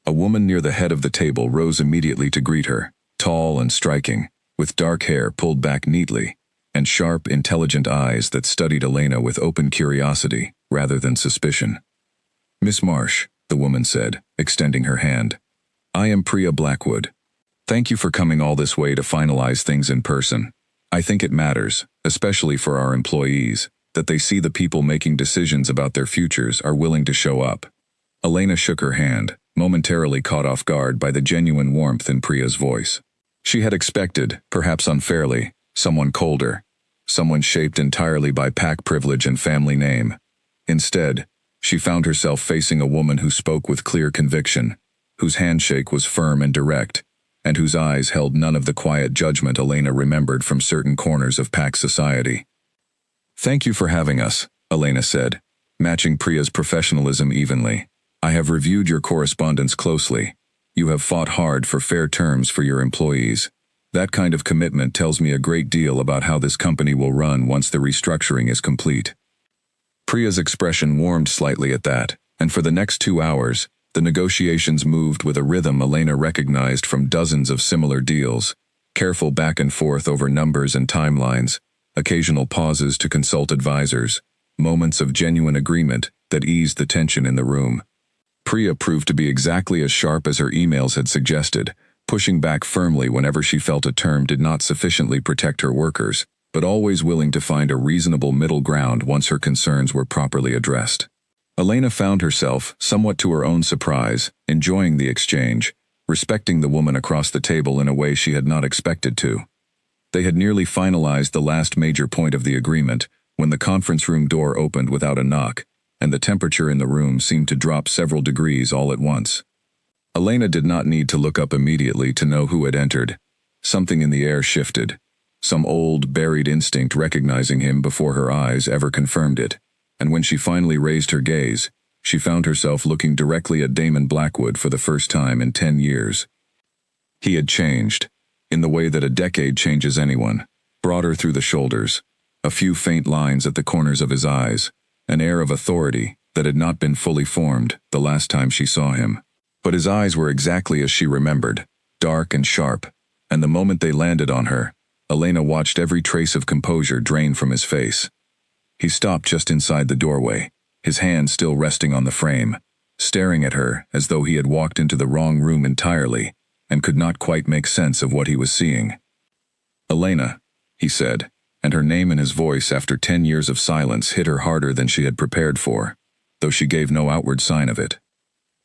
A woman near the head of the table rose immediately to greet her, tall and striking, with dark hair pulled back neatly, and sharp, intelligent eyes that studied Elena with open curiosity rather than suspicion. "Miss Marsh," the woman said, extending her hand. "I am Priya Blackwood. Thank you for coming all this way to finalize things in person. I think it matters, especially for our employees, that they see the people making decisions about their futures are willing to show up." Elena shook her hand, momentarily caught off guard by the genuine warmth in Priya's voice. She had expected, perhaps unfairly, someone colder, someone shaped entirely by PAC privilege and family name. Instead, she found herself facing a woman who spoke with clear conviction, whose handshake was firm and direct, and whose eyes held none of the quiet judgment Elena remembered from certain corners of PAC society. "Thank you for having us," Elena said, matching Priya's professionalism evenly. "I have reviewed your correspondence closely. You have fought hard for fair terms for your employees. That kind of commitment tells me a great deal about how this company will run once the restructuring is complete." Priya's expression warmed slightly at that, and for the next 2 hours, the negotiations moved with a rhythm Elena recognized from dozens of similar deals, careful back and forth over numbers and timelines, occasional pauses to consult advisors, moments of genuine agreement that eased the tension in the room. Priya proved to be exactly as sharp as her emails had suggested, pushing back firmly whenever she felt a term did not sufficiently protect her workers, but always willing to find a reasonable middle ground once her concerns were properly addressed. Elena found herself, somewhat to her own surprise, enjoying the exchange, respecting the woman across the table in a way she had not expected to. They had nearly finalized the last major point of the agreement when the conference room door opened without a knock, and the temperature in the room seemed to drop several degrees all at once. Elena did not need to look up immediately to know who had entered. Something in the air shifted, some old, buried instinct recognizing him before her eyes ever confirmed it. And when she finally raised her gaze, she found herself looking directly at Damon Blackwood for the first time in 10 years. He had changed, in the way that a decade changes anyone, broader through the shoulders, a few faint lines at the corners of his eyes, an air of authority that had not been fully formed the last time she saw him. But his eyes were exactly as she remembered, dark and sharp, and the moment they landed on her, Elena watched every trace of composure drain from his face. He stopped just inside the doorway, his hand still resting on the frame, staring at her as though he had walked into the wrong room entirely and could not quite make sense of what he was seeing. "Elena," he said, and her name and his voice after 10 years of silence hit her harder than she had prepared for, though she gave no outward sign of it.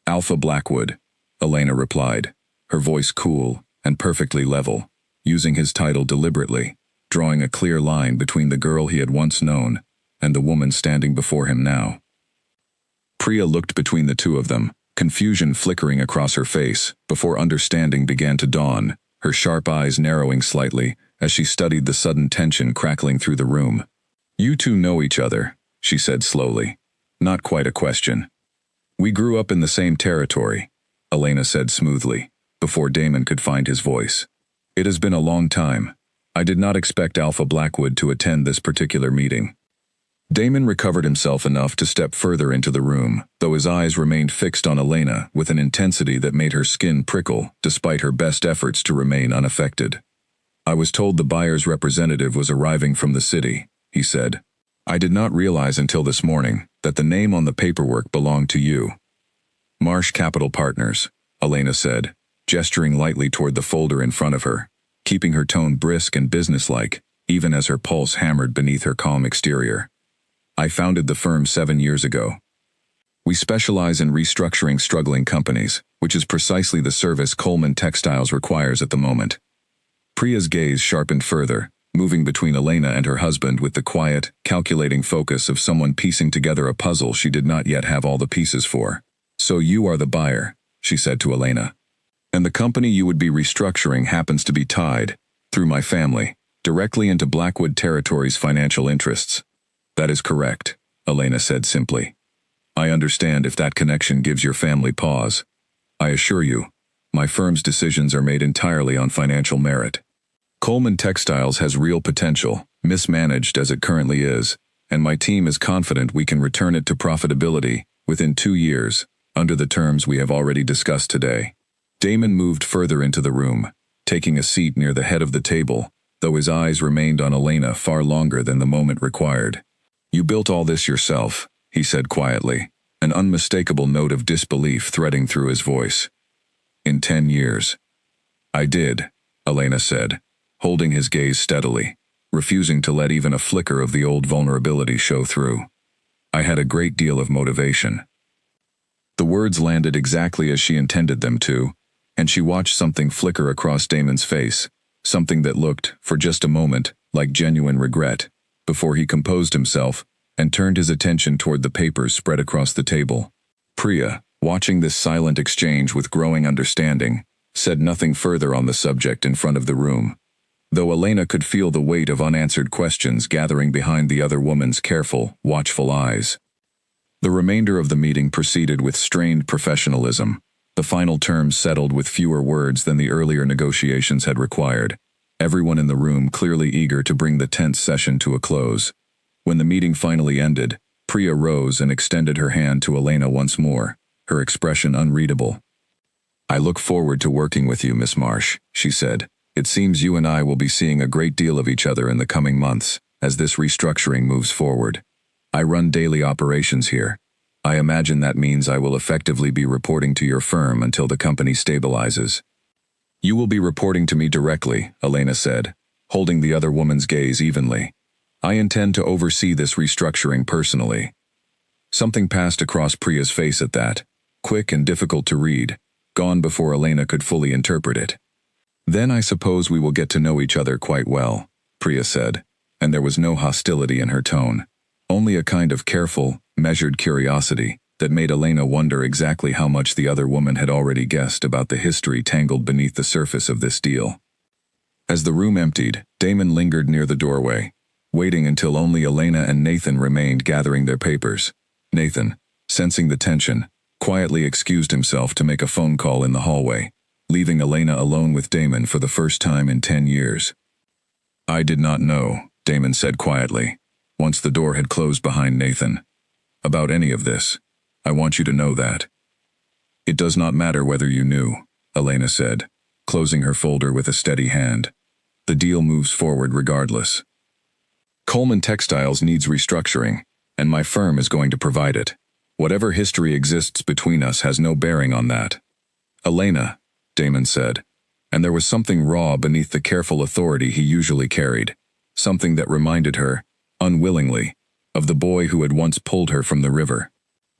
"Alpha Blackwood," Elena replied, her voice cool and perfectly level, using his title deliberately, drawing a clear line between the girl he had once known and the woman standing before him now. Priya looked between the two of them, confusion flickering across her face, before understanding began to dawn, her sharp eyes narrowing slightly as she studied the sudden tension crackling through the room. "You two know each other," she said slowly. Not quite a question. "We grew up in the same territory," Elena said smoothly, before Damon could find his voice. "It has been a long time. I did not expect Alpha Blackwood to attend this particular meeting." Damon recovered himself enough to step further into the room, though his eyes remained fixed on Elena with an intensity that made her skin prickle despite her best efforts to remain unaffected. "I was told the buyer's representative was arriving from the city," he said. "I did not realize until this morning that the name on the paperwork belonged to you." "Marsh Capital Partners," Elena said, gesturing lightly toward the folder in front of her, keeping her tone brisk and businesslike, even as her pulse hammered beneath her calm exterior. "I founded the firm 7 years ago. We specialize in restructuring struggling companies, which is precisely the service Coleman Textiles requires at the moment." Priya's gaze sharpened further, moving between Elena and her husband with the quiet, calculating focus of someone piecing together a puzzle she did not yet have all the pieces for. "So you are the buyer," she said to Elena. "And the company you would be restructuring happens to be tied, through my family, directly into Blackwood Territory's financial interests." "That is correct," Elena said simply. "I understand if that connection gives your family pause. I assure you, my firm's decisions are made entirely on financial merit. Coleman Textiles has real potential, mismanaged as it currently is, and my team is confident we can return it to profitability within 2 years, under the terms we have already discussed today." Damon moved further into the room, taking a seat near the head of the table, though his eyes remained on Elena far longer than the moment required. "You built all this yourself," he said quietly, an unmistakable note of disbelief threading through his voice. "In 10 years. "I did," Elena said, holding his gaze steadily, refusing to let even a flicker of the old vulnerability show through. "I had a great deal of motivation." The words landed exactly as she intended them to, and she watched something flicker across Damon's face, something that looked, for just a moment, like genuine regret, before he composed himself and turned his attention toward the papers spread across the table. Priya, watching this silent exchange with growing understanding, said nothing further on the subject in front of the room, though Elena could feel the weight of unanswered questions gathering behind the other woman's careful, watchful eyes. The remainder of the meeting proceeded with strained professionalism, the final terms settled with fewer words than the earlier negotiations had required, everyone in the room clearly eager to bring the tense session to a close. When the meeting finally ended, Priya rose and extended her hand to Elena once more, her expression unreadable. "I look forward to working with you, Miss Marsh," she said. "It seems you and I will be seeing a great deal of each other in the coming months, as this restructuring moves forward. I run daily operations here. I imagine that means I will effectively be reporting to your firm until the company stabilizes." "You will be reporting to me directly," Elena said, holding the other woman's gaze evenly. "I intend to oversee this restructuring personally." Something passed across Priya's face at that, quick and difficult to read, gone before Elena could fully interpret it. "Then I suppose we will get to know each other quite well," Priya said, and there was no hostility in her tone, only a kind of careful, measured curiosity that made Elena wonder exactly how much the other woman had already guessed about the history tangled beneath the surface of this deal. As the room emptied, Damon lingered near the doorway, waiting until only Elena and Nathan remained gathering their papers. Nathan, sensing the tension, quietly excused himself to make a phone call in the hallway, leaving Elena alone with Damon for the first time in 10 years. "I did not know," Damon said quietly, once the door had closed behind Nathan, "about any of this. I want you to know that." "It does not matter whether you knew," Elena said, closing her folder with a steady hand. The deal moves forward regardless. Coleman Textiles needs restructuring, and my firm is going to provide it. Whatever history exists between us has no bearing on that. Elena, Damon said, and there was something raw beneath the careful authority he usually carried, something that reminded her, unwillingly, of the boy who had once pulled her from the river.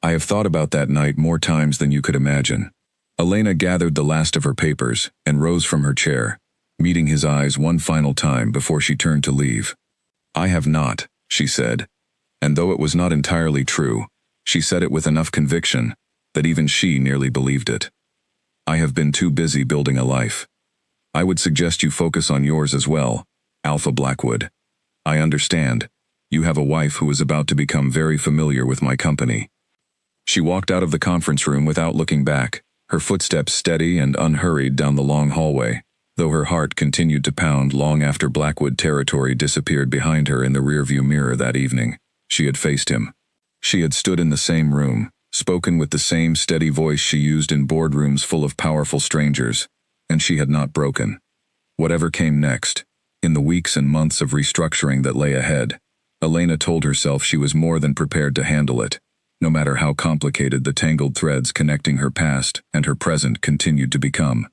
I have thought about that night more times than you could imagine. Elena gathered the last of her papers and rose from her chair, meeting his eyes one final time before she turned to leave. I have not, she said, and though it was not entirely true, she said it with enough conviction that even she nearly believed it. I have been too busy building a life. I would suggest you focus on yours as well, Alpha Blackwood. I understand. You have a wife who is about to become very familiar with my company. She walked out of the conference room without looking back, her footsteps steady and unhurried down the long hallway, though her heart continued to pound long after Blackwood territory disappeared behind her in the rearview mirror that evening. She had faced him. She had stood in the same room, spoken with the same steady voice she used in boardrooms full of powerful strangers, and she had not broken. Whatever came next, in the weeks and months of restructuring that lay ahead, Elena told herself she was more than prepared to handle it, no matter how complicated the tangled threads connecting her past and her present continued to become.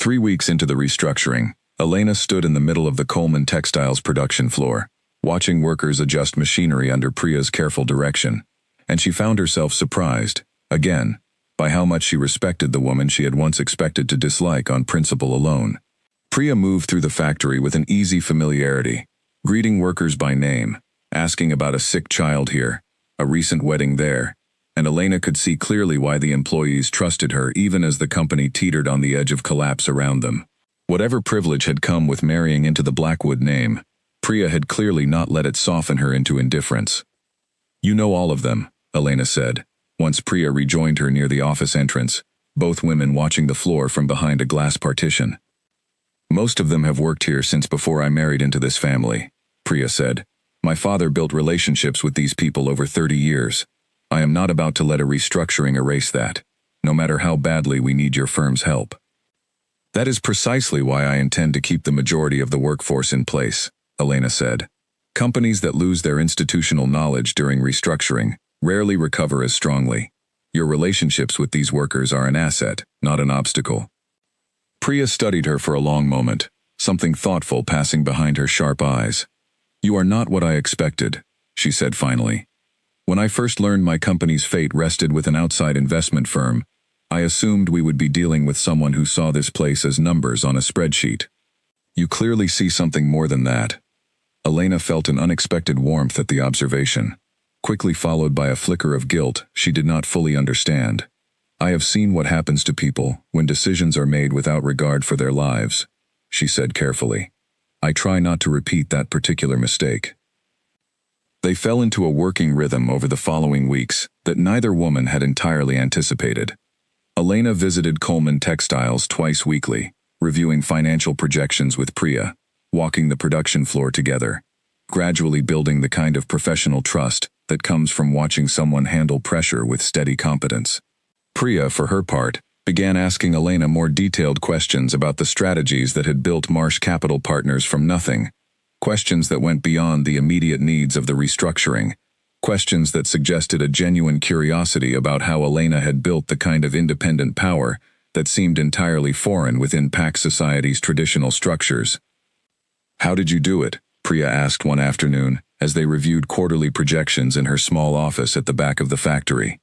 3 weeks into the restructuring, Elena stood in the middle of the Coleman Textiles production floor, watching workers adjust machinery under Priya's careful direction, and she found herself surprised, again, by how much she respected the woman she had once expected to dislike on principle alone. Priya moved through the factory with an easy familiarity, greeting workers by name, asking about a sick child here, a recent wedding there, and Elena could see clearly why the employees trusted her even as the company teetered on the edge of collapse around them. Whatever privilege had come with marrying into the Blackwood name, Priya had clearly not let it soften her into indifference. You know all of them, Elena said, once Priya rejoined her near the office entrance, both women watching the floor from behind a glass partition. Most of them have worked here since before I married into this family, Priya said. My father built relationships with these people over 30 years. I am not about to let a restructuring erase that, no matter how badly we need your firm's help. That is precisely why I intend to keep the majority of the workforce in place, Elena said. Companies that lose their institutional knowledge during restructuring rarely recover as strongly. Your relationships with these workers are an asset, not an obstacle. Priya studied her for a long moment, something thoughtful passing behind her sharp eyes. You are not what I expected, she said finally. When I first learned my company's fate rested with an outside investment firm, I assumed we would be dealing with someone who saw this place as numbers on a spreadsheet. You clearly see something more than that. Elena felt an unexpected warmth at the observation, quickly followed by a flicker of guilt she did not fully understand. I have seen what happens to people when decisions are made without regard for their lives, she said carefully. I try not to repeat that particular mistake. They fell into a working rhythm over the following weeks that neither woman had entirely anticipated. Elena visited Coleman Textiles twice weekly, reviewing financial projections with Priya, walking the production floor together, gradually building the kind of professional trust that comes from watching someone handle pressure with steady competence. Priya, for her part, began asking Elena more detailed questions about the strategies that had built Marsh Capital Partners from nothing, questions that went beyond the immediate needs of the restructuring, questions that suggested a genuine curiosity about how Elena had built the kind of independent power that seemed entirely foreign within Pax Society's traditional structures. How did you do it? Priya asked one afternoon as they reviewed quarterly projections in her small office at the back of the factory.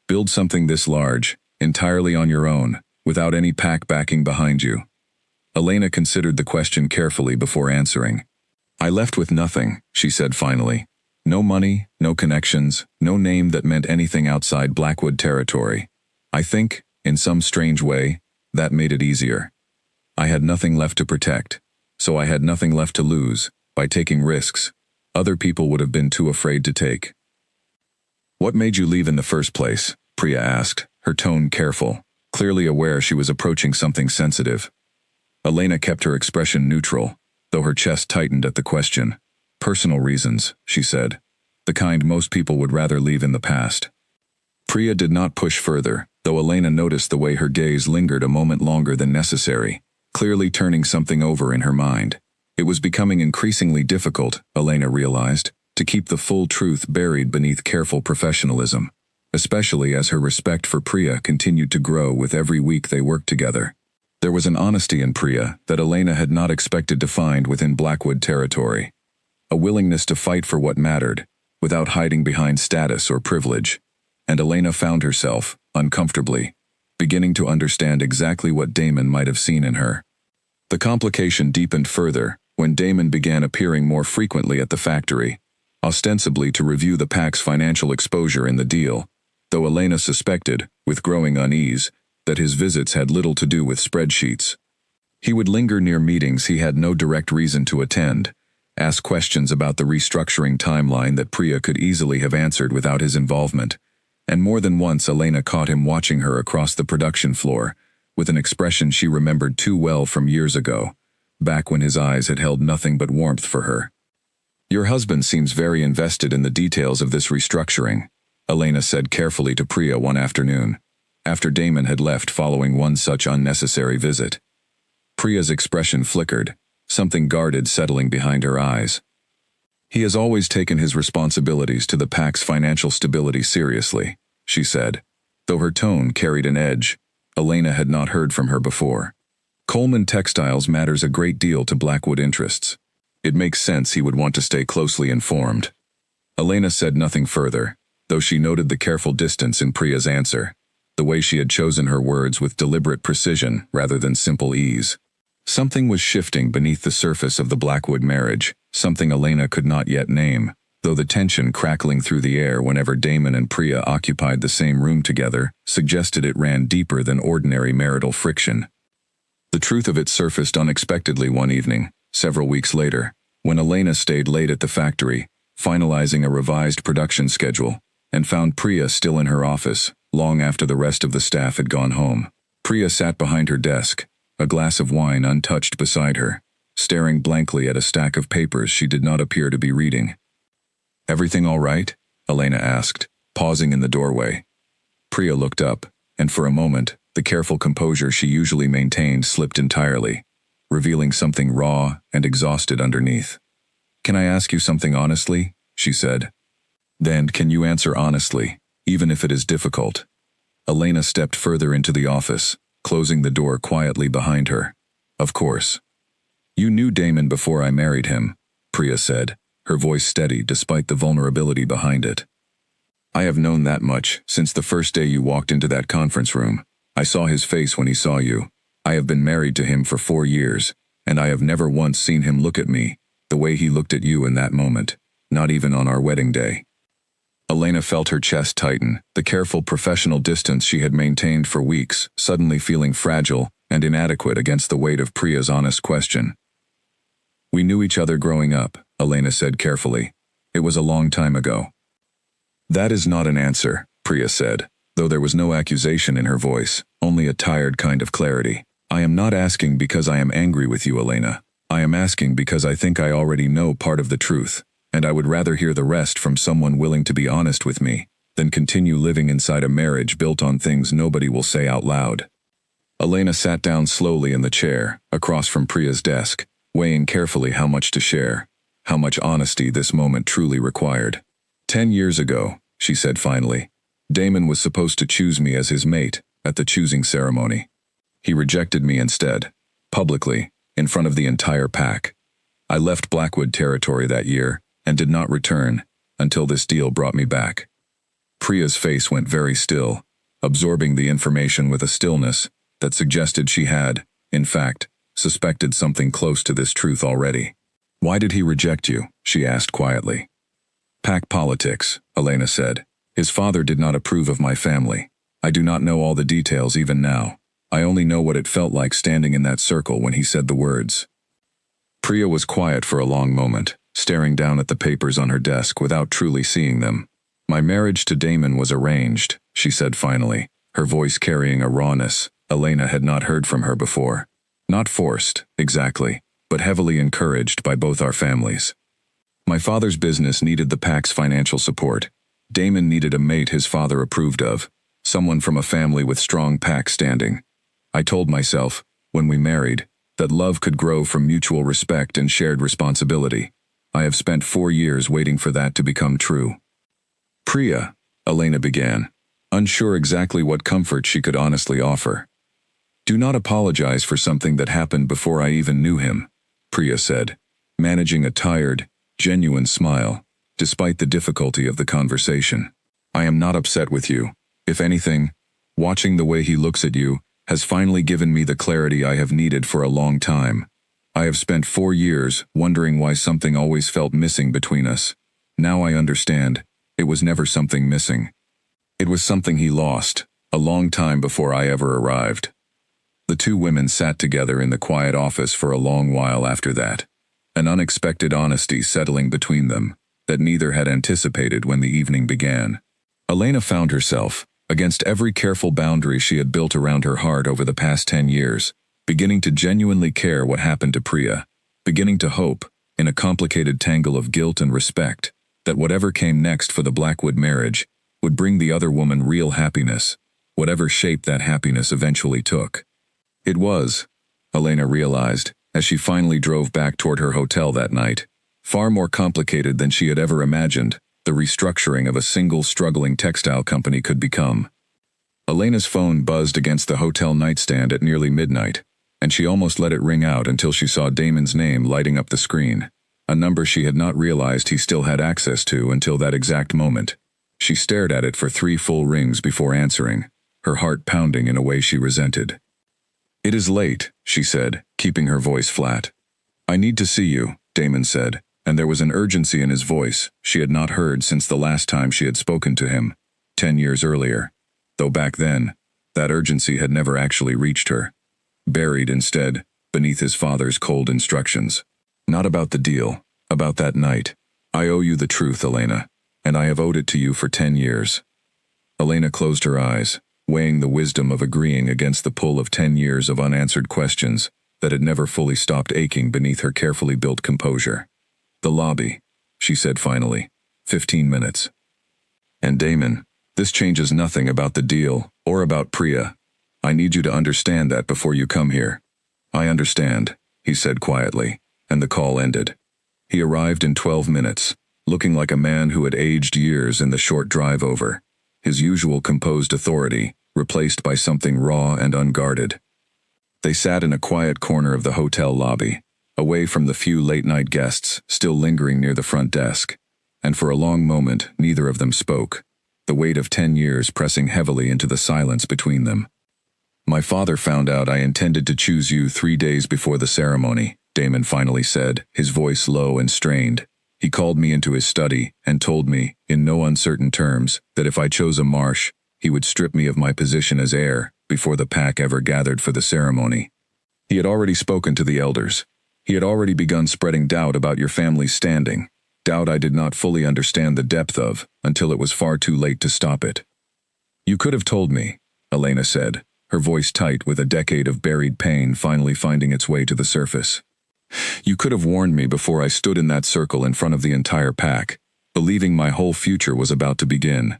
Build something this large, entirely on your own, without any PAC backing behind you. Elena considered the question carefully before answering. I left with nothing, she said finally. No money, no connections, no name that meant anything outside Blackwood territory. I think, in some strange way, that made it easier. I had nothing left to protect, so I had nothing left to lose by taking risks other people would have been too afraid to take. What made you leave in the first place? Priya asked, her tone careful, clearly aware she was approaching something sensitive. Elena kept her expression neutral, though her chest tightened at the question. Personal reasons, she said, the kind most people would rather leave in the past. Priya did not push further, though Elena noticed the way her gaze lingered a moment longer than necessary, clearly turning something over in her mind. It was becoming increasingly difficult, Elena realized, to keep the full truth buried beneath careful professionalism, especially as her respect for Priya continued to grow with every week they worked together. There was an honesty in Priya that Elena had not expected to find within Blackwood territory. A willingness to fight for what mattered, without hiding behind status or privilege. And Elena found herself, uncomfortably, beginning to understand exactly what Damon might have seen in her. The complication deepened further when Damon began appearing more frequently at the factory, ostensibly to review the pack's financial exposure in the deal, though Elena suspected, with growing unease, that his visits had little to do with spreadsheets. He would linger near meetings he had no direct reason to attend, ask questions about the restructuring timeline that Priya could easily have answered without his involvement, and more than once Elena caught him watching her across the production floor, with an expression she remembered too well from years ago, back when his eyes had held nothing but warmth for her. "Your husband seems very invested in the details of this restructuring," Elena said carefully to Priya one afternoon, after Damon had left following one such unnecessary visit. Priya's expression flickered, something guarded settling behind her eyes. "He has always taken his responsibilities to the pack's financial stability seriously," she said, though her tone carried an edge Elena had not heard from her before. "Coleman Textiles matters a great deal to Blackwood interests. It makes sense he would want to stay closely informed." Elena said nothing further, though she noted the careful distance in Priya's answer, the way she had chosen her words with deliberate precision rather than simple ease. Something was shifting beneath the surface of the Blackwood marriage, something Elena could not yet name, though the tension crackling through the air whenever Damon and Priya occupied the same room together suggested it ran deeper than ordinary marital friction. The truth of it surfaced unexpectedly one evening, several weeks later, when Elena stayed late at the factory, finalizing a revised production schedule, and found Priya still in her office, long after the rest of the staff had gone home. Priya sat behind her desk, a glass of wine untouched beside her, staring blankly at a stack of papers she did not appear to be reading. "Everything all right?" Elena asked, pausing in the doorway. Priya looked up, and for a moment, the careful composure she usually maintained slipped entirely, revealing something raw and exhausted underneath. "Can I ask you something honestly?" she said. "Then can you answer honestly, even if it is difficult?" Elena stepped further into the office, closing the door quietly behind her. "Of course." "You knew Damon before I married him," Priya said, her voice steady despite the vulnerability behind it. "I have known that much since the first day you walked into that conference room. I saw his face when he saw you. I have been married to him for 4 years, and I have never once seen him look at me the way he looked at you in that moment, not even on our wedding day." Elena felt her chest tighten, the careful professional distance she had maintained for weeks suddenly feeling fragile and inadequate against the weight of Priya's honest question. "We knew each other growing up," Elena said carefully. "It was a long time ago." "That is not an answer," Priya said, though there was no accusation in her voice, only a tired kind of clarity. "I am not asking because I am angry with you, Elena. I am asking because I think I already know part of the truth, and I would rather hear the rest from someone willing to be honest with me than continue living inside a marriage built on things nobody will say out loud." Elena sat down slowly in the chair, across from Priya's desk, weighing carefully how much to share, how much honesty this moment truly required. 10 years ago," she said finally, "Damon was supposed to choose me as his mate at the choosing ceremony. He rejected me instead, publicly, in front of the entire pack. I left Blackwood territory that year and did not return until this deal brought me back." Priya's face went very still, absorbing the information with a stillness that suggested she had, in fact, suspected something close to this truth already. "Why did he reject you?" she asked quietly. "Pack politics," Elena said. "His father did not approve of my family. I do not know all the details even now. I only know what it felt like standing in that circle when he said the words." Priya was quiet for a long moment, staring down at the papers on her desk without truly seeing them. "My marriage to Damon was arranged," she said finally, her voice carrying a rawness Elena had not heard from her before. "Not forced, exactly, but heavily encouraged by both our families. My father's business needed the pack's financial support. Damon needed a mate his father approved of, someone from a family with strong pack standing. I told myself, when we married, that love could grow from mutual respect and shared responsibility. I have spent 4 years waiting for that to become true. Priya, Elena began, unsure exactly what comfort she could honestly offer. Do not apologize for something that happened before I even knew him, Priya said, managing a tired, genuine smile, despite the difficulty of the conversation. I am not upset with you. If anything, watching the way he looks at you has finally given me the clarity I have needed for a long time. I have spent 4 years wondering why something always felt missing between us. Now I understand, it was never something missing. It was something he lost, a long time before I ever arrived. The two women sat together in the quiet office for a long while after that, an unexpected honesty settling between them that neither had anticipated when the evening began. Elena found herself, against every careful boundary she had built around her heart over the past 10 years, beginning to genuinely care what happened to Priya, beginning to hope, in a complicated tangle of guilt and respect, that whatever came next for the Blackwood marriage would bring the other woman real happiness, whatever shape that happiness eventually took. It was, Elena realized, as she finally drove back toward her hotel that night, far more complicated than she had ever imagined the restructuring of a single struggling textile company could become. Elena's phone buzzed against the hotel nightstand at nearly midnight, and she almost let it ring out until she saw Damon's name lighting up the screen, a number she had not realized he still had access to until that exact moment. She stared at it for 3 full rings before answering, her heart pounding in a way she resented. It is late, she said, keeping her voice flat. I need to see you, Damon said, and there was an urgency in his voice she had not heard since the last time she had spoken to him, 10 years earlier, though back then, that urgency had never actually reached her, buried instead beneath his father's cold instructions. Not about the deal, about that night. I owe you the truth, Elena, and I have owed it to you for 10 years. Elena closed her eyes, weighing the wisdom of agreeing against the pull of 10 years of unanswered questions that had never fully stopped aching beneath her carefully built composure. The lobby, she said finally. 15 minutes. And Damon, this changes nothing about the deal or about Priya. I need you to understand that before you come here. I understand, he said quietly, and the call ended. He arrived in 12 minutes, looking like a man who had aged years in the short drive over, his usual composed authority replaced by something raw and unguarded. They sat in a quiet corner of the hotel lobby, away from the few late-night guests still lingering near the front desk, and for a long moment neither of them spoke, the weight of 10 years pressing heavily into the silence between them. My father found out I intended to choose you 3 days before the ceremony, Damon finally said, his voice low and strained. He called me into his study and told me, in no uncertain terms, that if I chose a Marsh, he would strip me of my position as heir before the pack ever gathered for the ceremony. He had already spoken to the elders. He had already begun spreading doubt about your family's standing, doubt I did not fully understand the depth of until it was far too late to stop it. You could have told me, Elena said, her voice tight with a decade of buried pain finally finding its way to the surface. You could have warned me before I stood in that circle in front of the entire pack, believing my whole future was about to begin.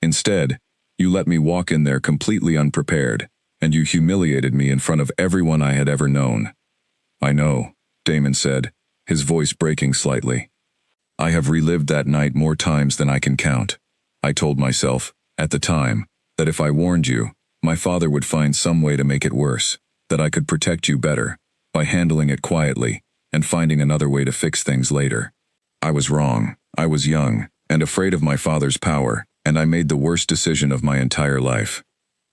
Instead, you let me walk in there completely unprepared, and you humiliated me in front of everyone I had ever known. I know, Damon said, his voice breaking slightly. I have relived that night more times than I can count. I told myself, at the time, that if I warned you, my father would find some way to make it worse, that I could protect you better, by handling it quietly, and finding another way to fix things later. I was wrong. I was young, and afraid of my father's power, and I made the worst decision of my entire life.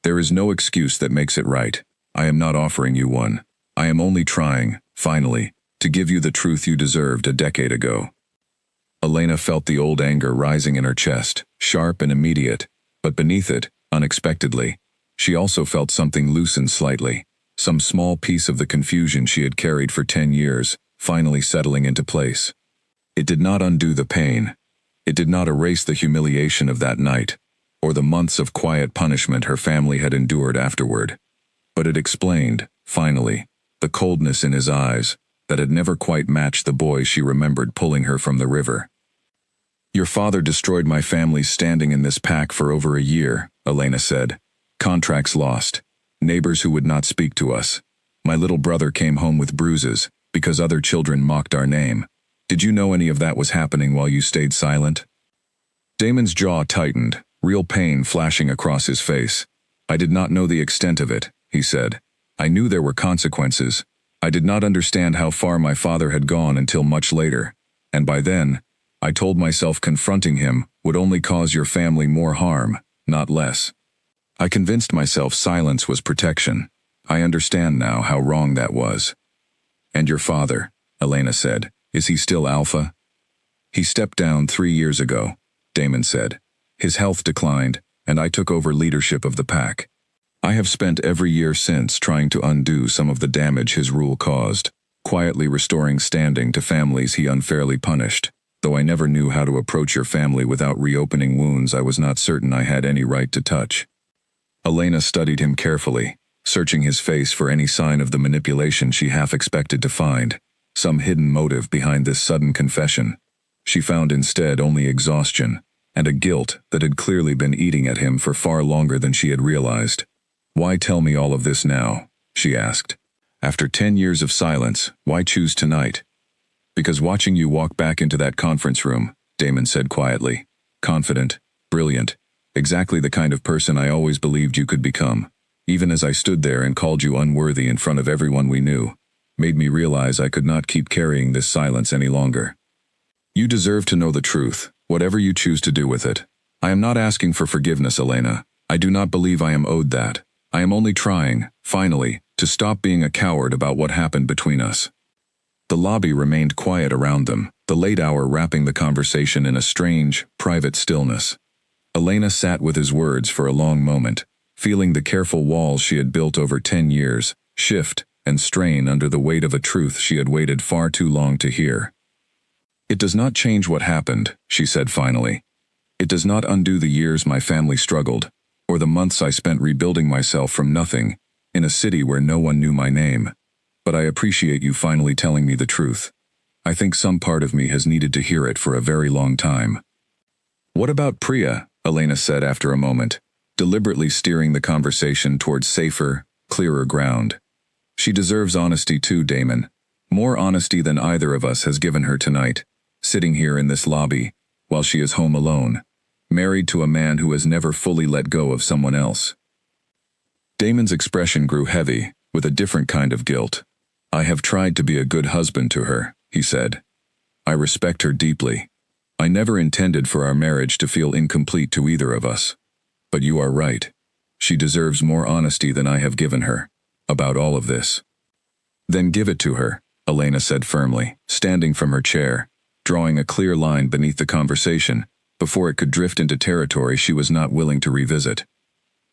There is no excuse that makes it right. I am not offering you one. I am only trying, finally, to give you the truth you deserved a decade ago. Elena felt the old anger rising in her chest, sharp and immediate, but beneath it, unexpectedly, she also felt something loosen slightly. Some small piece of the confusion she had carried for 10 years, finally settling into place. It did not undo the pain. It did not erase the humiliation of that night, or the months of quiet punishment her family had endured afterward. But it explained, finally, the coldness in his eyes that had never quite matched the boy she remembered pulling her from the river. Your father destroyed my family's standing in this pack for over a year, Elena said. Contracts lost. Neighbors who would not speak to us. My little brother came home with bruises, because other children mocked our name. Did you know any of that was happening while you stayed silent? Damon's jaw tightened, real pain flashing across his face. I did not know the extent of it, he said. I knew there were consequences. I did not understand how far my father had gone until much later, and by then, I told myself confronting him would only cause your family more harm, not less. I convinced myself silence was protection. I understand now how wrong that was. And your father, Elena said, is he still alpha? He stepped down 3 years ago, Damon said. His health declined, and I took over leadership of the pack. I have spent every year since trying to undo some of the damage his rule caused, quietly restoring standing to families he unfairly punished. Though I never knew how to approach your family without reopening wounds I was not certain I had any right to touch. Elena studied him carefully, searching his face for any sign of the manipulation she half expected to find, some hidden motive behind this sudden confession. She found instead only exhaustion, and a guilt that had clearly been eating at him for far longer than she had realized. Why tell me all of this now? She asked. After 10 years of silence, why choose tonight? Because watching you walk back into that conference room, Damon said quietly. Confident, brilliant, exactly the kind of person I always believed you could become. Even as I stood there and called you unworthy in front of everyone we knew, made me realize I could not keep carrying this silence any longer. You deserve to know the truth, whatever you choose to do with it. I am not asking for forgiveness, Elena. I do not believe I am owed that. I am only trying, finally, to stop being a coward about what happened between us. The lobby remained quiet around them, the late hour wrapping the conversation in a strange, private stillness. Elena sat with his words for a long moment, feeling the careful walls she had built over 10 years shift and strain under the weight of a truth she had waited far too long to hear. It does not change what happened, she said finally. It does not undo the years my family struggled, or the months I spent rebuilding myself from nothing, in a city where no one knew my name. But I appreciate you finally telling me the truth. I think some part of me has needed to hear it for a very long time. What about Priya? Elena said after a moment, deliberately steering the conversation towards safer, clearer ground. She deserves honesty too, Damon. More honesty than either of us has given her tonight, sitting here in this lobby, while she is home alone, married to a man who has never fully let go of someone else. Damon's expression grew heavy, with a different kind of guilt. I have tried to be a good husband to her, he said. I respect her deeply. I never intended for our marriage to feel incomplete to either of us. But you are right. She deserves more honesty than I have given her, about all of this. Then give it to her, Elena said firmly, standing from her chair, drawing a clear line beneath the conversation, before it could drift into territory she was not willing to revisit.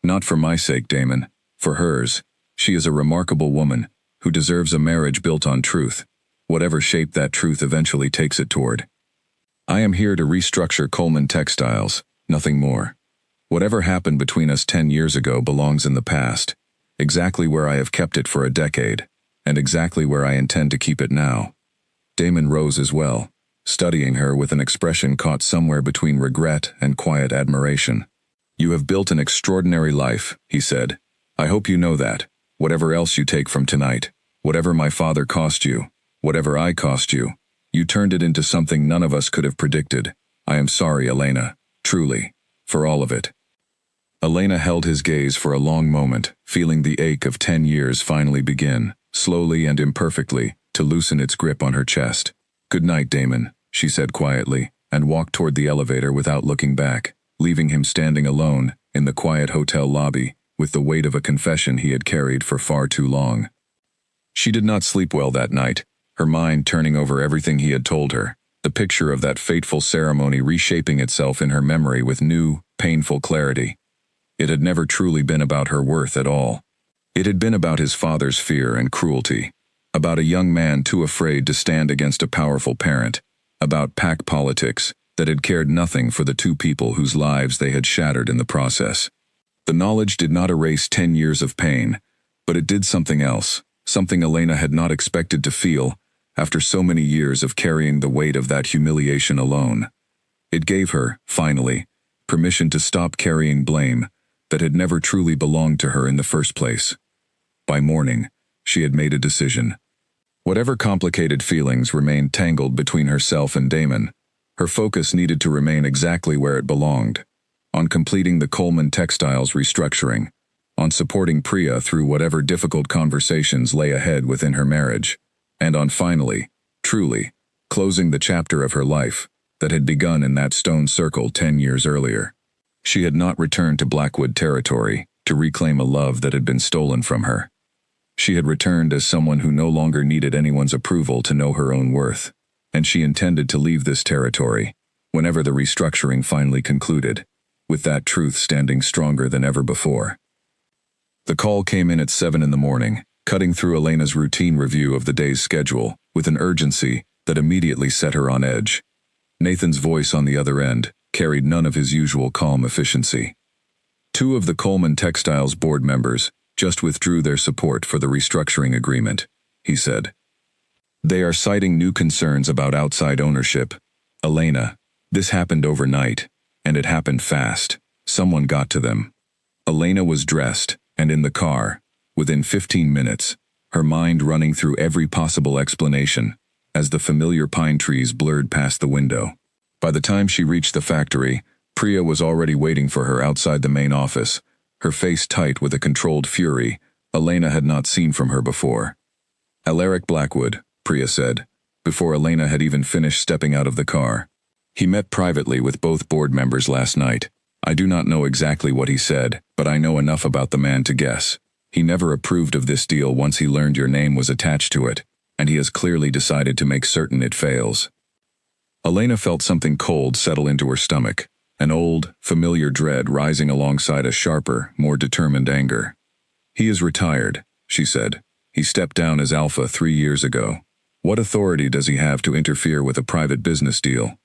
Not for my sake, Damon, for hers. She is a remarkable woman, who deserves a marriage built on truth, whatever shape that truth eventually takes it toward. I am here to restructure Coleman Textiles, nothing more. Whatever happened between us 10 years ago belongs in the past, exactly where I have kept it for a decade, and exactly where I intend to keep it now. Damon rose as well, studying her with an expression caught somewhere between regret and quiet admiration. You have built an extraordinary life, he said. I hope you know that, whatever else you take from tonight. Whatever my father cost you, whatever I cost you, you turned it into something none of us could have predicted. I am sorry, Elena, truly, for all of it. Elena held his gaze for a long moment, feeling the ache of 10 years finally begin, slowly and imperfectly, to loosen its grip on her chest. Good night, Damon, she said quietly, and walked toward the elevator without looking back, leaving him standing alone, in the quiet hotel lobby, with the weight of a confession he had carried for far too long. She did not sleep well that night, her mind turning over everything he had told her, the picture of that fateful ceremony reshaping itself in her memory with new, painful clarity. It had never truly been about her worth at all. It had been about his father's fear and cruelty, about a young man too afraid to stand against a powerful parent, about pack politics that had cared nothing for the two people whose lives they had shattered in the process. The knowledge did not erase 10 years of pain, but it did something else. Something Elena had not expected to feel after so many years of carrying the weight of that humiliation alone. It gave her, finally, permission to stop carrying blame that had never truly belonged to her in the first place. By morning, she had made a decision. Whatever complicated feelings remained tangled between herself and Damon, her focus needed to remain exactly where it belonged, on completing the Coleman Textiles restructuring, on supporting Priya through whatever difficult conversations lay ahead within her marriage, and on finally, truly, closing the chapter of her life that had begun in that stone circle 10 years earlier. She had not returned to Blackwood territory to reclaim a love that had been stolen from her. She had returned as someone who no longer needed anyone's approval to know her own worth, and she intended to leave this territory whenever the restructuring finally concluded, with that truth standing stronger than ever before. The call came in at 7 in the morning, cutting through Elena's routine review of the day's schedule with an urgency that immediately set her on edge. Nathan's voice on the other end carried none of his usual calm efficiency. 2 of the Coleman Textiles board members just withdrew their support for the restructuring agreement, he said. They are citing new concerns about outside ownership. Elena, this happened overnight, and it happened fast. Someone got to them. Elena was dressed and in the car, within 15 minutes, her mind running through every possible explanation as the familiar pine trees blurred past the window. By the time she reached the factory, Priya was already waiting for her outside the main office, her face tight with a controlled fury Elena had not seen from her before. "Alaric Blackwood," Priya said, before Elena had even finished stepping out of the car. "He met privately with both board members last night. I do not know exactly what he said, but I know enough about the man to guess. He never approved of this deal once he learned your name was attached to it, and he has clearly decided to make certain it fails." Elena felt something cold settle into her stomach, an old, familiar dread rising alongside a sharper, more determined anger. "He is retired," she said. "He stepped down as Alpha 3 years ago. What authority does he have to interfere with a private business deal?"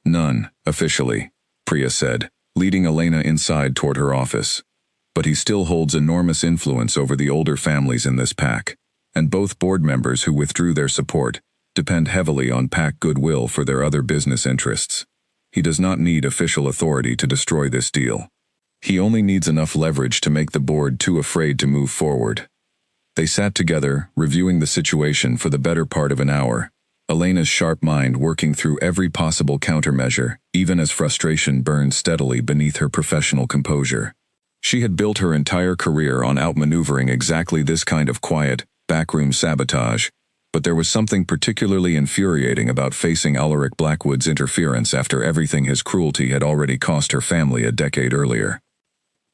"None, officially," Priya said, leading Elena inside toward her office. "But he still holds enormous influence over the older families in this pack, and both board members who withdrew their support depend heavily on pack goodwill for their other business interests. He does not need official authority to destroy this deal. He only needs enough leverage to make the board too afraid to move forward." They sat together, reviewing the situation for the better part of an hour, Elena's sharp mind working through every possible countermeasure, even as frustration burned steadily beneath her professional composure. She had built her entire career on outmaneuvering exactly this kind of quiet, backroom sabotage, but there was something particularly infuriating about facing Alaric Blackwood's interference after everything his cruelty had already cost her family a decade earlier.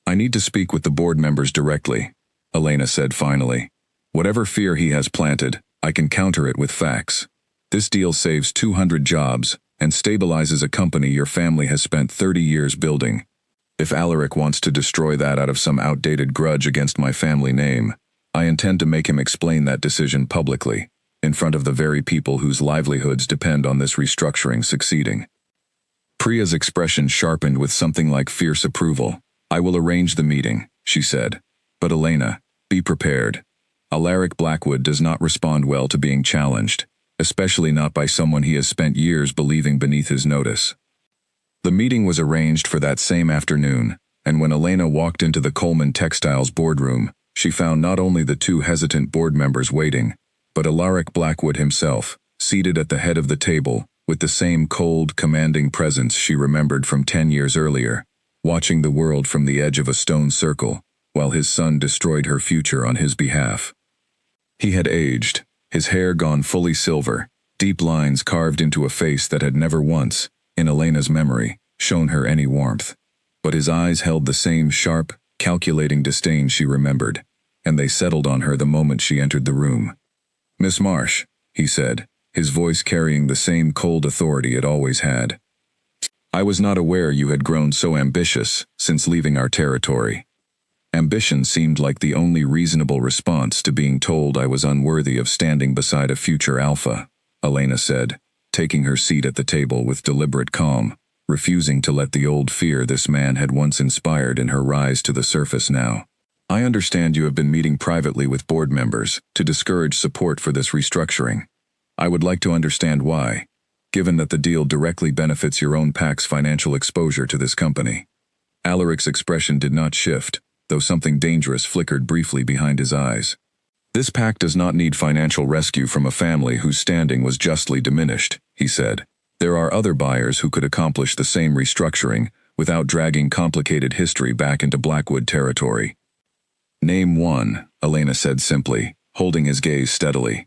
"I need to speak with the board members directly," Elena said finally. "Whatever fear he has planted, I can counter it with facts. This deal saves 200 jobs and stabilizes a company your family has spent 30 years building. If Alaric wants to destroy that out of some outdated grudge against my family name, I intend to make him explain that decision publicly, in front of the very people whose livelihoods depend on this restructuring succeeding." Priya's expression sharpened with something like fierce approval. "I will arrange the meeting," she said. "But Elena, be prepared. Alaric Blackwood does not respond well to being challenged, especially not by someone he has spent years believing beneath his notice." The meeting was arranged for that same afternoon, and when Elena walked into the Coleman Textiles boardroom, she found not only the 2 hesitant board members waiting, but Alaric Blackwood himself, seated at the head of the table, with the same cold, commanding presence she remembered from 10 years earlier, watching the world from the edge of a stone circle, while his son destroyed her future on his behalf. He had aged, his hair gone fully silver, deep lines carved into a face that had never once, in Elena's memory, shown her any warmth. But his eyes held the same sharp, calculating disdain she remembered, and they settled on her the moment she entered the room. "Miss Marsh," he said, his voice carrying the same cold authority it always had. "I was not aware you had grown so ambitious since leaving our territory." Ambition seemed like the only reasonable response to being told I was unworthy of standing beside a future alpha, Elena said, taking her seat at the table with deliberate calm, refusing to let the old fear this man had once inspired in her rise to the surface now. "I understand you have been meeting privately with board members to discourage support for this restructuring. I would like to understand why." given that the deal directly benefits your own PAC's financial exposure to this company. Alaric's expression did not shift, though something dangerous flickered briefly behind his eyes. This PAC does not need financial rescue from a family whose standing was justly diminished, he said. There are other buyers who could accomplish the same restructuring without dragging complicated history back into Blackwood territory. Name one, Elena said simply, holding his gaze steadily.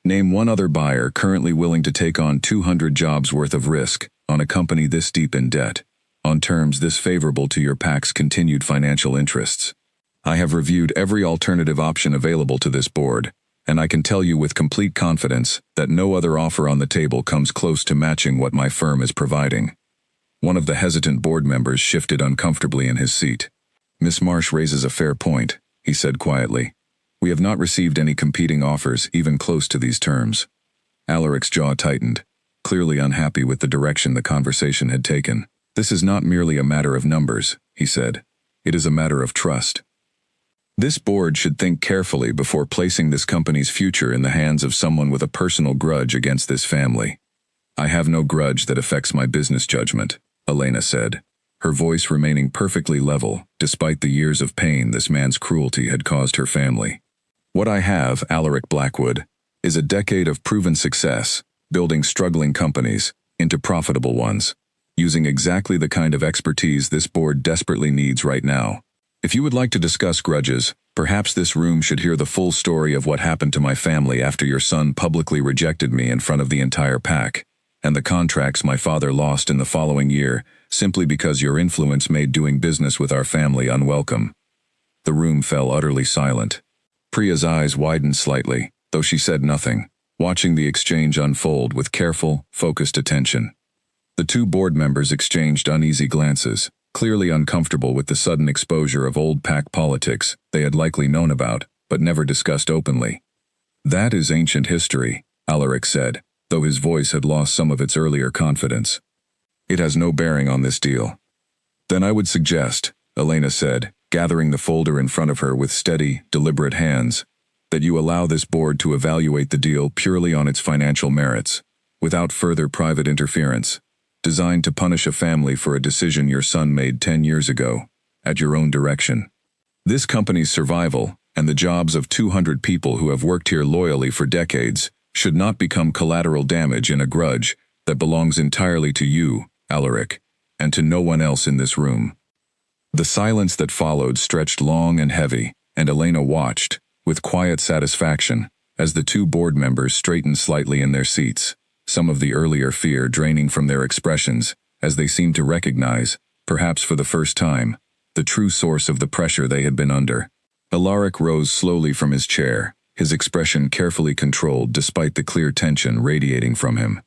Name one other buyer currently willing to take on 200 jobs worth of risk on a company this deep in debt, on terms this favorable to your PAC's continued financial interests. I have reviewed every alternative option available to this board, and I can tell you with complete confidence that no other offer on the table comes close to matching what my firm is providing. One of the hesitant board members shifted uncomfortably in his seat. Miss Marsh raises a fair point, he said quietly. We have not received any competing offers even close to these terms. Alaric's jaw tightened, clearly unhappy with the direction the conversation had taken. This is not merely a matter of numbers, he said. It is a matter of trust. This board should think carefully before placing this company's future in the hands of someone with a personal grudge against this family. I have no grudge that affects my business judgment, Elena said, her voice remaining perfectly level despite the years of pain this man's cruelty had caused her family. What I have, Alaric Blackwood, is a decade of proven success, building struggling companies into profitable ones, using exactly the kind of expertise this board desperately needs right now. If you would like to discuss grudges, perhaps this room should hear the full story of what happened to my family after your son publicly rejected me in front of the entire PAC, and the contracts my father lost in the following year simply because your influence made doing business with our family unwelcome. The room fell utterly silent. Priya's eyes widened slightly, though she said nothing, watching the exchange unfold with careful, focused attention. The two board members exchanged uneasy glances, clearly uncomfortable with the sudden exposure of old PAC politics they had likely known about, but never discussed openly. That is ancient history, Alaric said, though his voice had lost some of its earlier confidence. It has no bearing on this deal. Then I would suggest, Elena said, gathering the folder in front of her with steady, deliberate hands, that you allow this board to evaluate the deal purely on its financial merits, without further private interference, designed to punish a family for a decision your son made 10 years ago, at your own direction. This company's survival, and the jobs of 200 people who have worked here loyally for decades, should not become collateral damage in a grudge that belongs entirely to you, Alaric, and to no one else in this room. The silence that followed stretched long and heavy, and Elena watched, with quiet satisfaction, as the two board members straightened slightly in their seats, some of the earlier fear draining from their expressions as they seemed to recognize, perhaps for the first time, the true source of the pressure they had been under. Alaric rose slowly from his chair, his expression carefully controlled despite the clear tension radiating from him.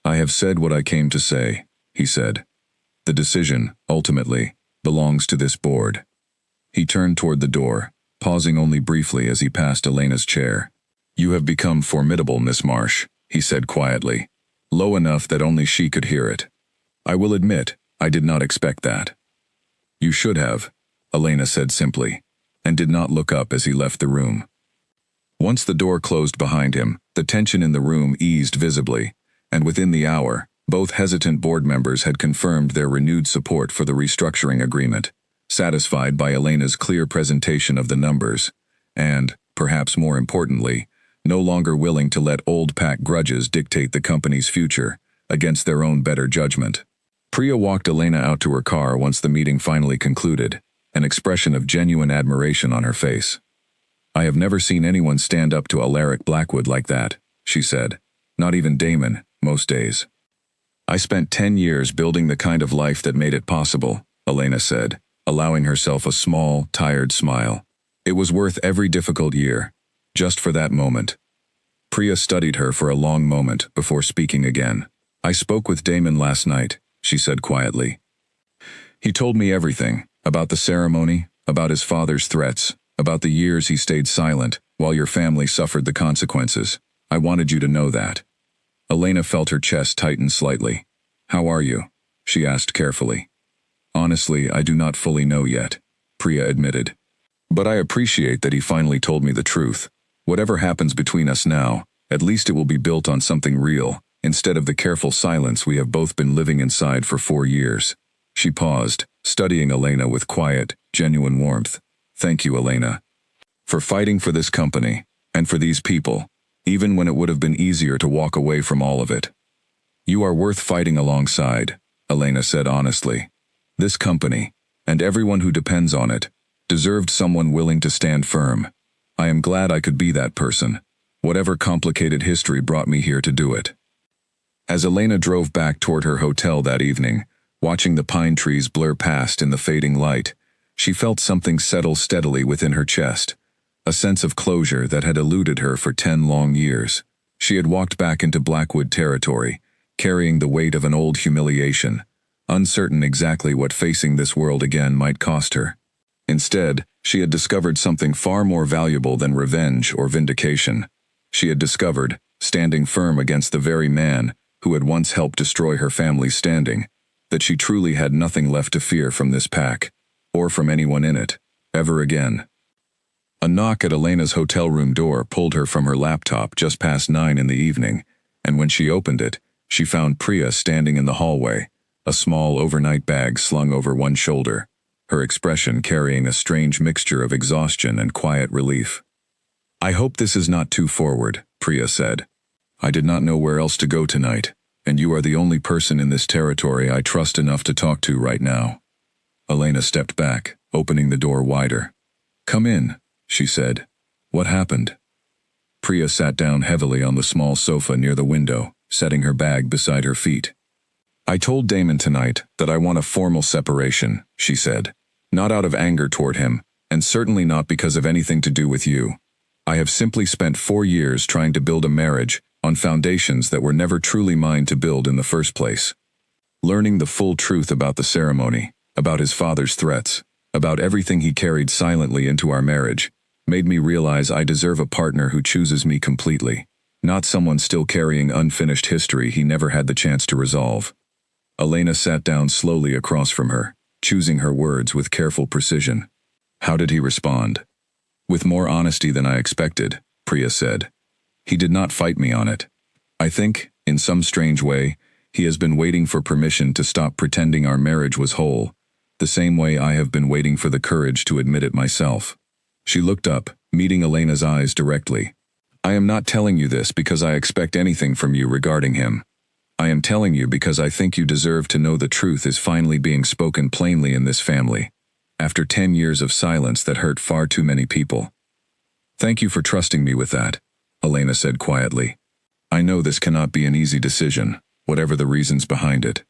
I have said what I came to say, he said. The decision, ultimately, belongs to this board. He turned toward the door, pausing only briefly as he passed Elena's chair. You have become formidable, Miss Marsh, he said quietly, low enough that only she could hear it. I will admit, I did not expect that. You should have, Elena said simply, and did not look up as he left the room. Once the door closed behind him, the tension in the room eased visibly, and within the hour, both hesitant board members had confirmed their renewed support for the restructuring agreement, satisfied by Elena's clear presentation of the numbers, and, perhaps more importantly, no longer willing to let old PAC grudges dictate the company's future, against their own better judgment. Priya walked Elena out to her car once the meeting finally concluded, an expression of genuine admiration on her face. I have never seen anyone stand up to Alaric Blackwood like that, she said. Not even Damon, most days. I spent 10 years building the kind of life that made it possible, Elena said, allowing herself a small, tired smile. It was worth every difficult year, just for that moment. Priya studied her for a long moment before speaking again. I spoke with Damon last night, she said quietly. He told me everything, about the ceremony, about his father's threats, about the years he stayed silent while your family suffered the consequences. I wanted you to know that. Elena felt her chest tighten slightly. How are you? She asked carefully. Honestly, I do not fully know yet, Priya admitted. But I appreciate that he finally told me the truth. Whatever happens between us now, at least it will be built on something real, instead of the careful silence we have both been living inside for 4 years. She paused, studying Elena with quiet, genuine warmth. Thank you, Elena, for fighting for this company, and for these people, even when it would have been easier to walk away from all of it. You are worth fighting alongside, Elena said honestly. This company, and everyone who depends on it, deserved someone willing to stand firm. I am glad I could be that person. Whatever complicated history brought me here to do it. As Elena drove back toward her hotel that evening, watching the pine trees blur past in the fading light, she felt something settle steadily within her chest, a sense of closure that had eluded her for 10 long years. She had walked back into Blackwood territory, carrying the weight of an old humiliation, uncertain exactly what facing this world again might cost her. Instead, she had discovered something far more valuable than revenge or vindication. She had discovered, standing firm against the very man who had once helped destroy her family's standing, that she truly had nothing left to fear from this pack, or from anyone in it, ever again. A knock at Elena's hotel room door pulled her from her laptop just past 9 in the evening, and when she opened it, she found Priya standing in the hallway, a small overnight bag slung over one shoulder, her expression carrying a strange mixture of exhaustion and quiet relief. I hope this is not too forward, Priya said. I did not know where else to go tonight, and you are the only person in this territory I trust enough to talk to right now. Elena stepped back, opening the door wider. Come in, she said. What happened? Priya sat down heavily on the small sofa near the window, setting her bag beside her feet. I told Damon tonight that I want a formal separation, she said. Not out of anger toward him, and certainly not because of anything to do with you. I have simply spent 4 years trying to build a marriage on foundations that were never truly mine to build in the first place. Learning the full truth about the ceremony, about his father's threats, about everything he carried silently into our marriage, made me realize I deserve a partner who chooses me completely, not someone still carrying unfinished history he never had the chance to resolve. Elena sat down slowly across from her, choosing her words with careful precision. How did he respond? With more honesty than I expected, Priya said. He did not fight me on it. I think, in some strange way, he has been waiting for permission to stop pretending our marriage was whole, the same way I have been waiting for the courage to admit it myself. She looked up, meeting Elena's eyes directly. I am not telling you this because I expect anything from you regarding him. I am telling you because I think you deserve to know the truth is finally being spoken plainly in this family, after 10 years of silence that hurt far too many people. Thank you for trusting me with that, Elena said quietly. I know this cannot be an easy decision, whatever the reasons behind it.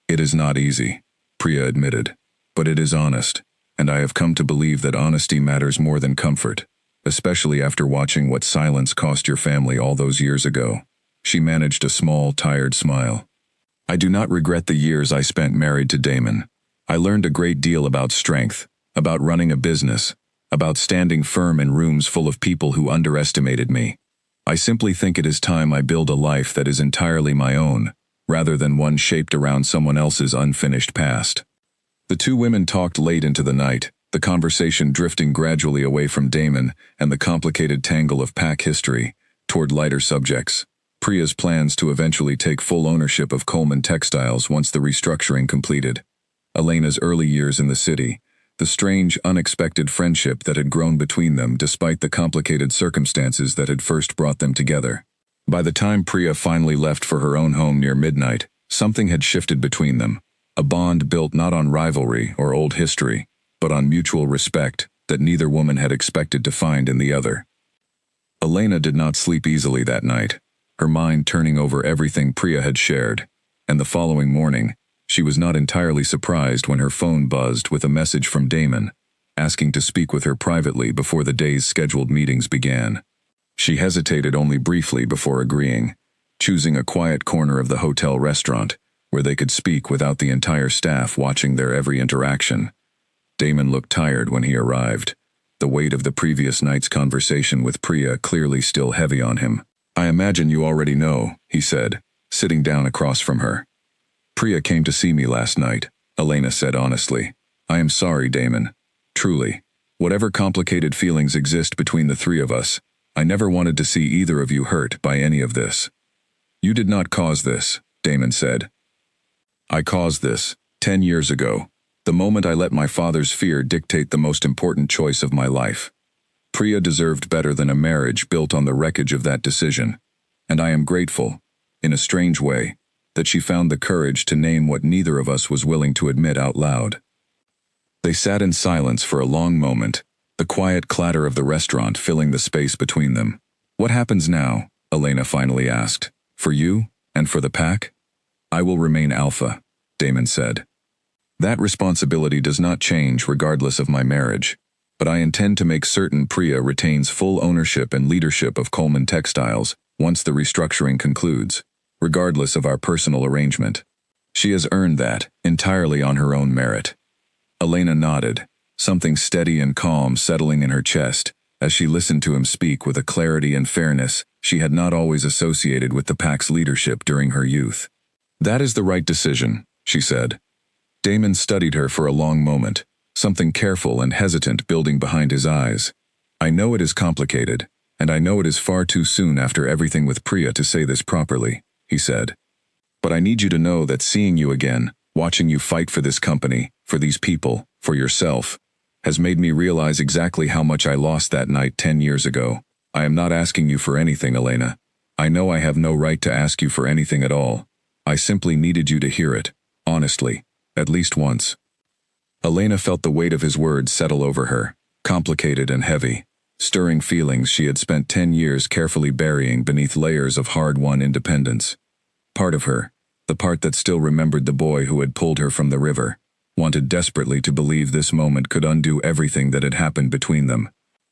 It is not easy, Priya admitted, but it is honest, and I have come to believe that honesty matters more than comfort, especially after watching what silence cost your family all those years ago. She managed a small, tired smile. I do not regret the years I spent married to Damon. I learned a great deal about strength, about running a business, about standing firm in rooms full of people who underestimated me. I simply think it is time I build a life that is entirely my own, rather than one shaped around someone else's unfinished past. The two women talked late into the night, the conversation drifting gradually away from Damon and the complicated tangle of pack history, toward lighter subjects. Priya's plans to eventually take full ownership of Coleman Textiles once the restructuring completed. Elena's early years in the city, the strange, unexpected friendship that had grown between them despite the complicated circumstances that had first brought them together. By the time Priya finally left for her own home near midnight, something had shifted between them, a bond built not on rivalry or old history, but on mutual respect that neither woman had expected to find in the other. Elena did not sleep easily that night, her mind turning over everything Priya had shared, and the following morning, she was not entirely surprised when her phone buzzed with a message from Damon, asking to speak with her privately before the day's scheduled meetings began. She hesitated only briefly before agreeing, choosing a quiet corner of the hotel restaurant, where they could speak without the entire staff watching their every interaction. Damon looked tired when he arrived, the weight of the previous night's conversation with Priya clearly still heavy on him. I imagine you already know, he said, sitting down across from her. Priya came to see me last night, Elena said honestly. I am sorry, Damon. Truly. Whatever complicated feelings exist between the three of us, I never wanted to see either of you hurt by any of this. You did not cause this, Damon said. I caused this, 10 years ago, the moment I let my father's fear dictate the most important choice of my life. Priya deserved better than a marriage built on the wreckage of that decision, and I am grateful, in a strange way, that she found the courage to name what neither of us was willing to admit out loud. They sat in silence for a long moment, the quiet clatter of the restaurant filling the space between them. What happens now? Elena finally asked. For you, and for the pack? I will remain Alpha, Damon said. That responsibility does not change regardless of my marriage, but I intend to make certain Priya retains full ownership and leadership of Coleman Textiles once the restructuring concludes, regardless of our personal arrangement. She has earned that, entirely on her own merit. Elena nodded, something steady and calm settling in her chest, as she listened to him speak with a clarity and fairness she had not always associated with the pack's leadership during her youth. That is the right decision, she said. Damon studied her for a long moment, something careful and hesitant building behind his eyes. I know it is complicated, and I know it is far too soon after everything with Priya to say this properly, he said. But I need you to know that seeing you again, watching you fight for this company, for these people, for yourself, has made me realize exactly how much I lost that night 10 years ago. I am not asking you for anything, Elena. I know I have no right to ask you for anything at all. I simply needed you to hear it, honestly, at least once. Elena felt the weight of his words settle over her, complicated and heavy, stirring feelings she had spent 10 years carefully burying beneath layers of hard-won independence. Part of her, the part that still remembered the boy who had pulled her from the river, wanted desperately to believe this moment could undo everything that had happened between them.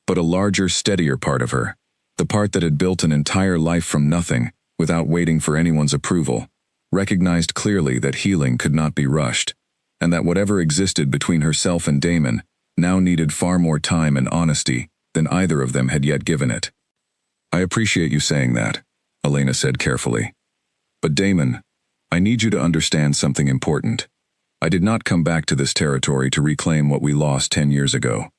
But a larger, steadier part of her, the part that had built an entire life from nothing, without waiting for anyone's approval, recognized clearly that healing could not be rushed, and that whatever existed between herself and Damon now needed far more time and honesty than either of them had yet given it. I appreciate you saying that, Elena said carefully. But Damon, I need you to understand something important. I did not come back to this territory to reclaim what we lost 10 years ago.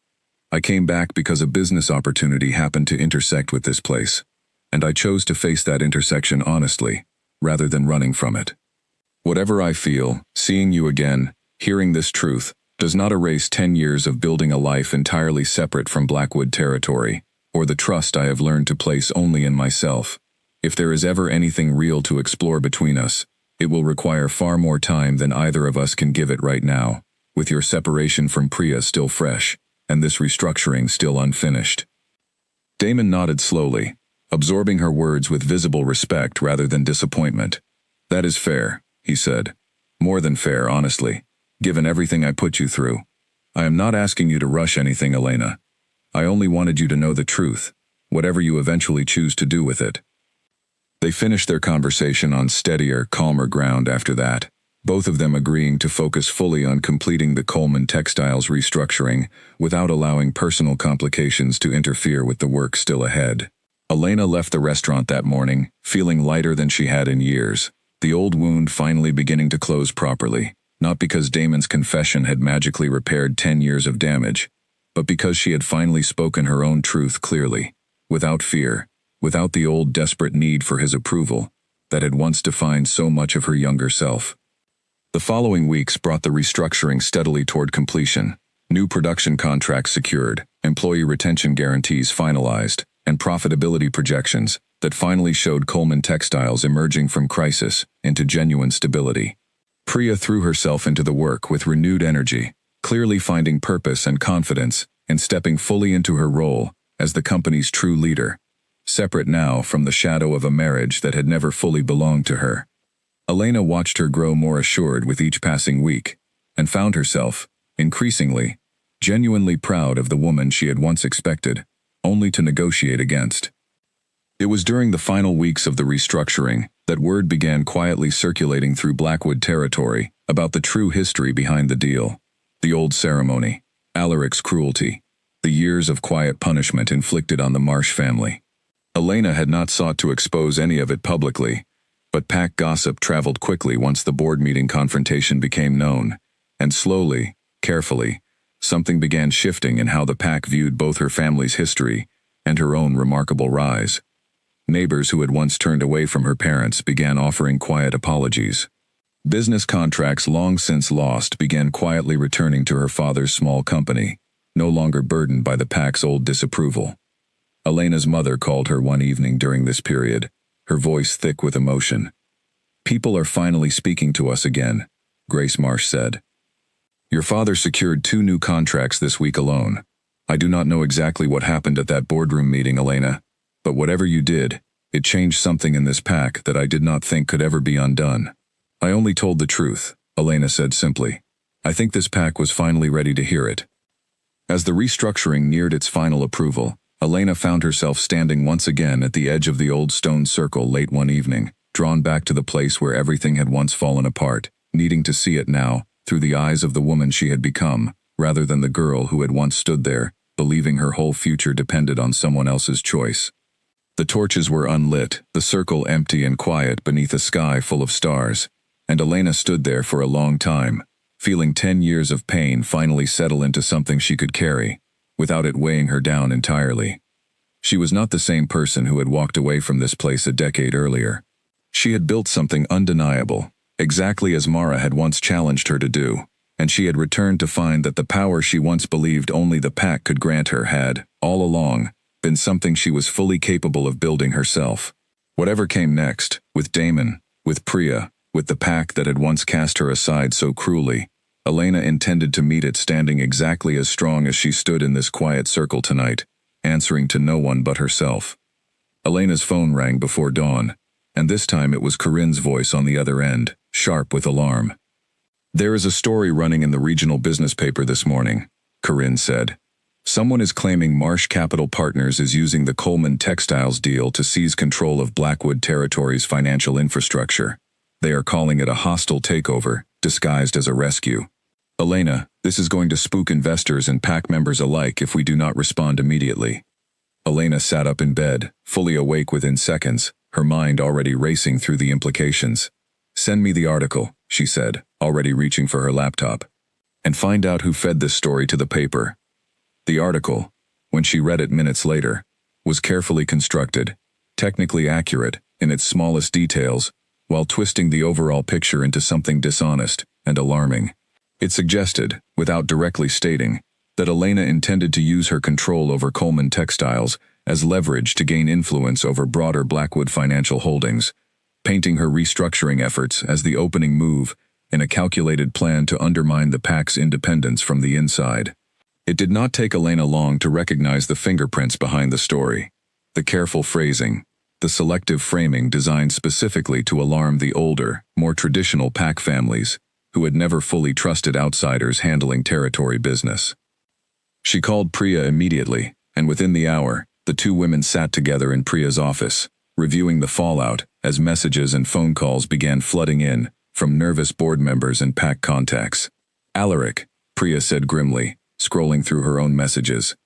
I came back because a business opportunity happened to intersect with this place, and I chose to face that intersection honestly, rather than running from it. Whatever I feel, seeing you again, hearing this truth, does not erase 10 years of building a life entirely separate from Blackwood territory, or the trust I have learned to place only in myself. If there is ever anything real to explore between us, it will require far more time than either of us can give it right now, with your separation from Priya still fresh, and this restructuring still unfinished. Damon nodded slowly, absorbing her words with visible respect rather than disappointment. That is fair, he said. More than fair, honestly, given everything I put you through. I am not asking you to rush anything, Elena. I only wanted you to know the truth, whatever you eventually choose to do with it. They finished their conversation on steadier, calmer ground after that, both of them agreeing to focus fully on completing the Coleman Textiles restructuring without allowing personal complications to interfere with the work still ahead. Elena left the restaurant that morning, feeling lighter than she had in years, the old wound finally beginning to close properly, not because Damon's confession had magically repaired 10 years of damage, but because she had finally spoken her own truth clearly, without fear, without the old desperate need for his approval that had once defined so much of her younger self. The following weeks brought the restructuring steadily toward completion, new production contracts secured, employee retention guarantees finalized, and profitability projections that finally showed Coleman Textiles emerging from crisis into genuine stability. Priya threw herself into the work with renewed energy, clearly finding purpose and confidence in stepping fully into her role as the company's true leader, separate now from the shadow of a marriage that had never fully belonged to her. Elena watched her grow more assured with each passing week, and found herself, increasingly, genuinely proud of the woman she had once expected, only to negotiate against. It was during the final weeks of the restructuring that word began quietly circulating through Blackwood territory about the true history behind the deal. The old ceremony, Alaric's cruelty, the years of quiet punishment inflicted on the Marsh family. Elena had not sought to expose any of it publicly, but pack gossip traveled quickly once the board meeting confrontation became known, and slowly, carefully, something began shifting in how the pack viewed both her family's history and her own remarkable rise. Neighbors who had once turned away from her parents began offering quiet apologies. Business contracts long since lost began quietly returning to her father's small company, no longer burdened by the PAC's old disapproval. Elena's mother called her one evening during this period, her voice thick with emotion. "People are finally speaking to us again," Grace Marsh said. "Your father secured 2 new contracts this week alone. I do not know exactly what happened at that boardroom meeting, Elena, but whatever you did, it changed something in this PAC that I did not think could ever be undone." "I only told the truth," Elena said simply. "I think this PAC was finally ready to hear it." As the restructuring neared its final approval, Elena found herself standing once again at the edge of the old stone circle late one evening, drawn back to the place where everything had once fallen apart, needing to see it now, through the eyes of the woman she had become, rather than the girl who had once stood there, believing her whole future depended on someone else's choice. The torches were unlit, the circle empty and quiet beneath a sky full of stars, and Elena stood there for a long time, feeling 10 years of pain finally settle into something she could carry, without it weighing her down entirely. She was not the same person who had walked away from this place a decade earlier. She had built something undeniable, exactly as Mara had once challenged her to do, and she had returned to find that the power she once believed only the PAC could grant her had, all along, been something she was fully capable of building herself. Whatever came next, with Damon, with Priya, with the PAC that had once cast her aside so cruelly, Elena intended to meet it standing exactly as strong as she stood in this quiet circle tonight, answering to no one but herself. Elena's phone rang before dawn, and this time it was Corinne's voice on the other end, sharp with alarm. "There is a story running in the regional business paper this morning," Corinne said. "Someone is claiming Marsh Capital Partners is using the Coleman Textiles deal to seize control of Blackwood Territory's financial infrastructure. They are calling it a hostile takeover, disguised as a rescue. Elena, this is going to spook investors and PAC members alike if we do not respond immediately." Elena sat up in bed, fully awake within seconds, her mind already racing through the implications. "Send me the article," she said, already reaching for her laptop. "And find out who fed this story to the paper." The article, when she read it minutes later, was carefully constructed, technically accurate in its smallest details, while twisting the overall picture into something dishonest and alarming. It suggested, without directly stating, that Elena intended to use her control over Coleman Textiles as leverage to gain influence over broader Blackwood financial holdings, painting her restructuring efforts as the opening move in a calculated plan to undermine the PAC's independence from the inside. It did not take Elena long to recognize the fingerprints behind the story, the careful phrasing, the selective framing designed specifically to alarm the older, more traditional PAC families who had never fully trusted outsiders handling territory business. She called Priya immediately, and within the hour, the 2 women sat together in Priya's office, reviewing the fallout as messages and phone calls began flooding in from nervous board members and PAC contacts. "Alaric," Priya said grimly, scrolling through her own messages.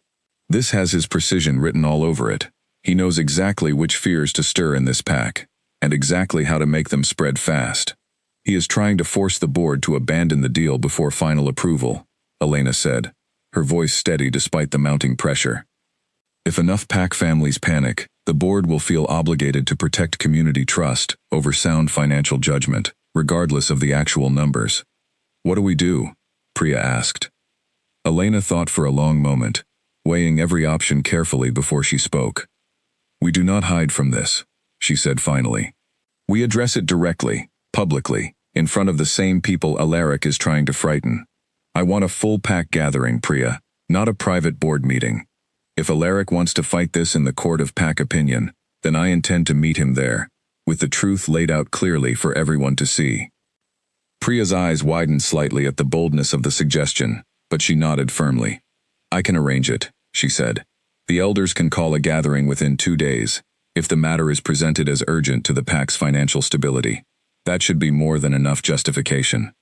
"This has his precision written all over it. He knows exactly which fears to stir in this PAC, and exactly how to make them spread fast. He is trying to force the board to abandon the deal before final approval," Elena said, her voice steady despite the mounting pressure. "If enough PAC families panic, the board will feel obligated to protect community trust over sound financial judgment, regardless of the actual numbers." "What do we do?" Priya asked. Elena thought for a long moment, weighing every option carefully before she spoke. "We do not hide from this," she said finally. "We address it directly, publicly, in front of the same people Alaric is trying to frighten. I want a full PAC gathering, Priya, not a private board meeting. If Alaric wants to fight this in the court of PAC opinion, then I intend to meet him there, with the truth laid out clearly for everyone to see." Priya's eyes widened slightly at the boldness of the suggestion, but she nodded firmly. "I can arrange it," she said. "The elders can call a gathering within 2 days, if the matter is presented as urgent to the PAC's financial stability. That should be more than enough justification."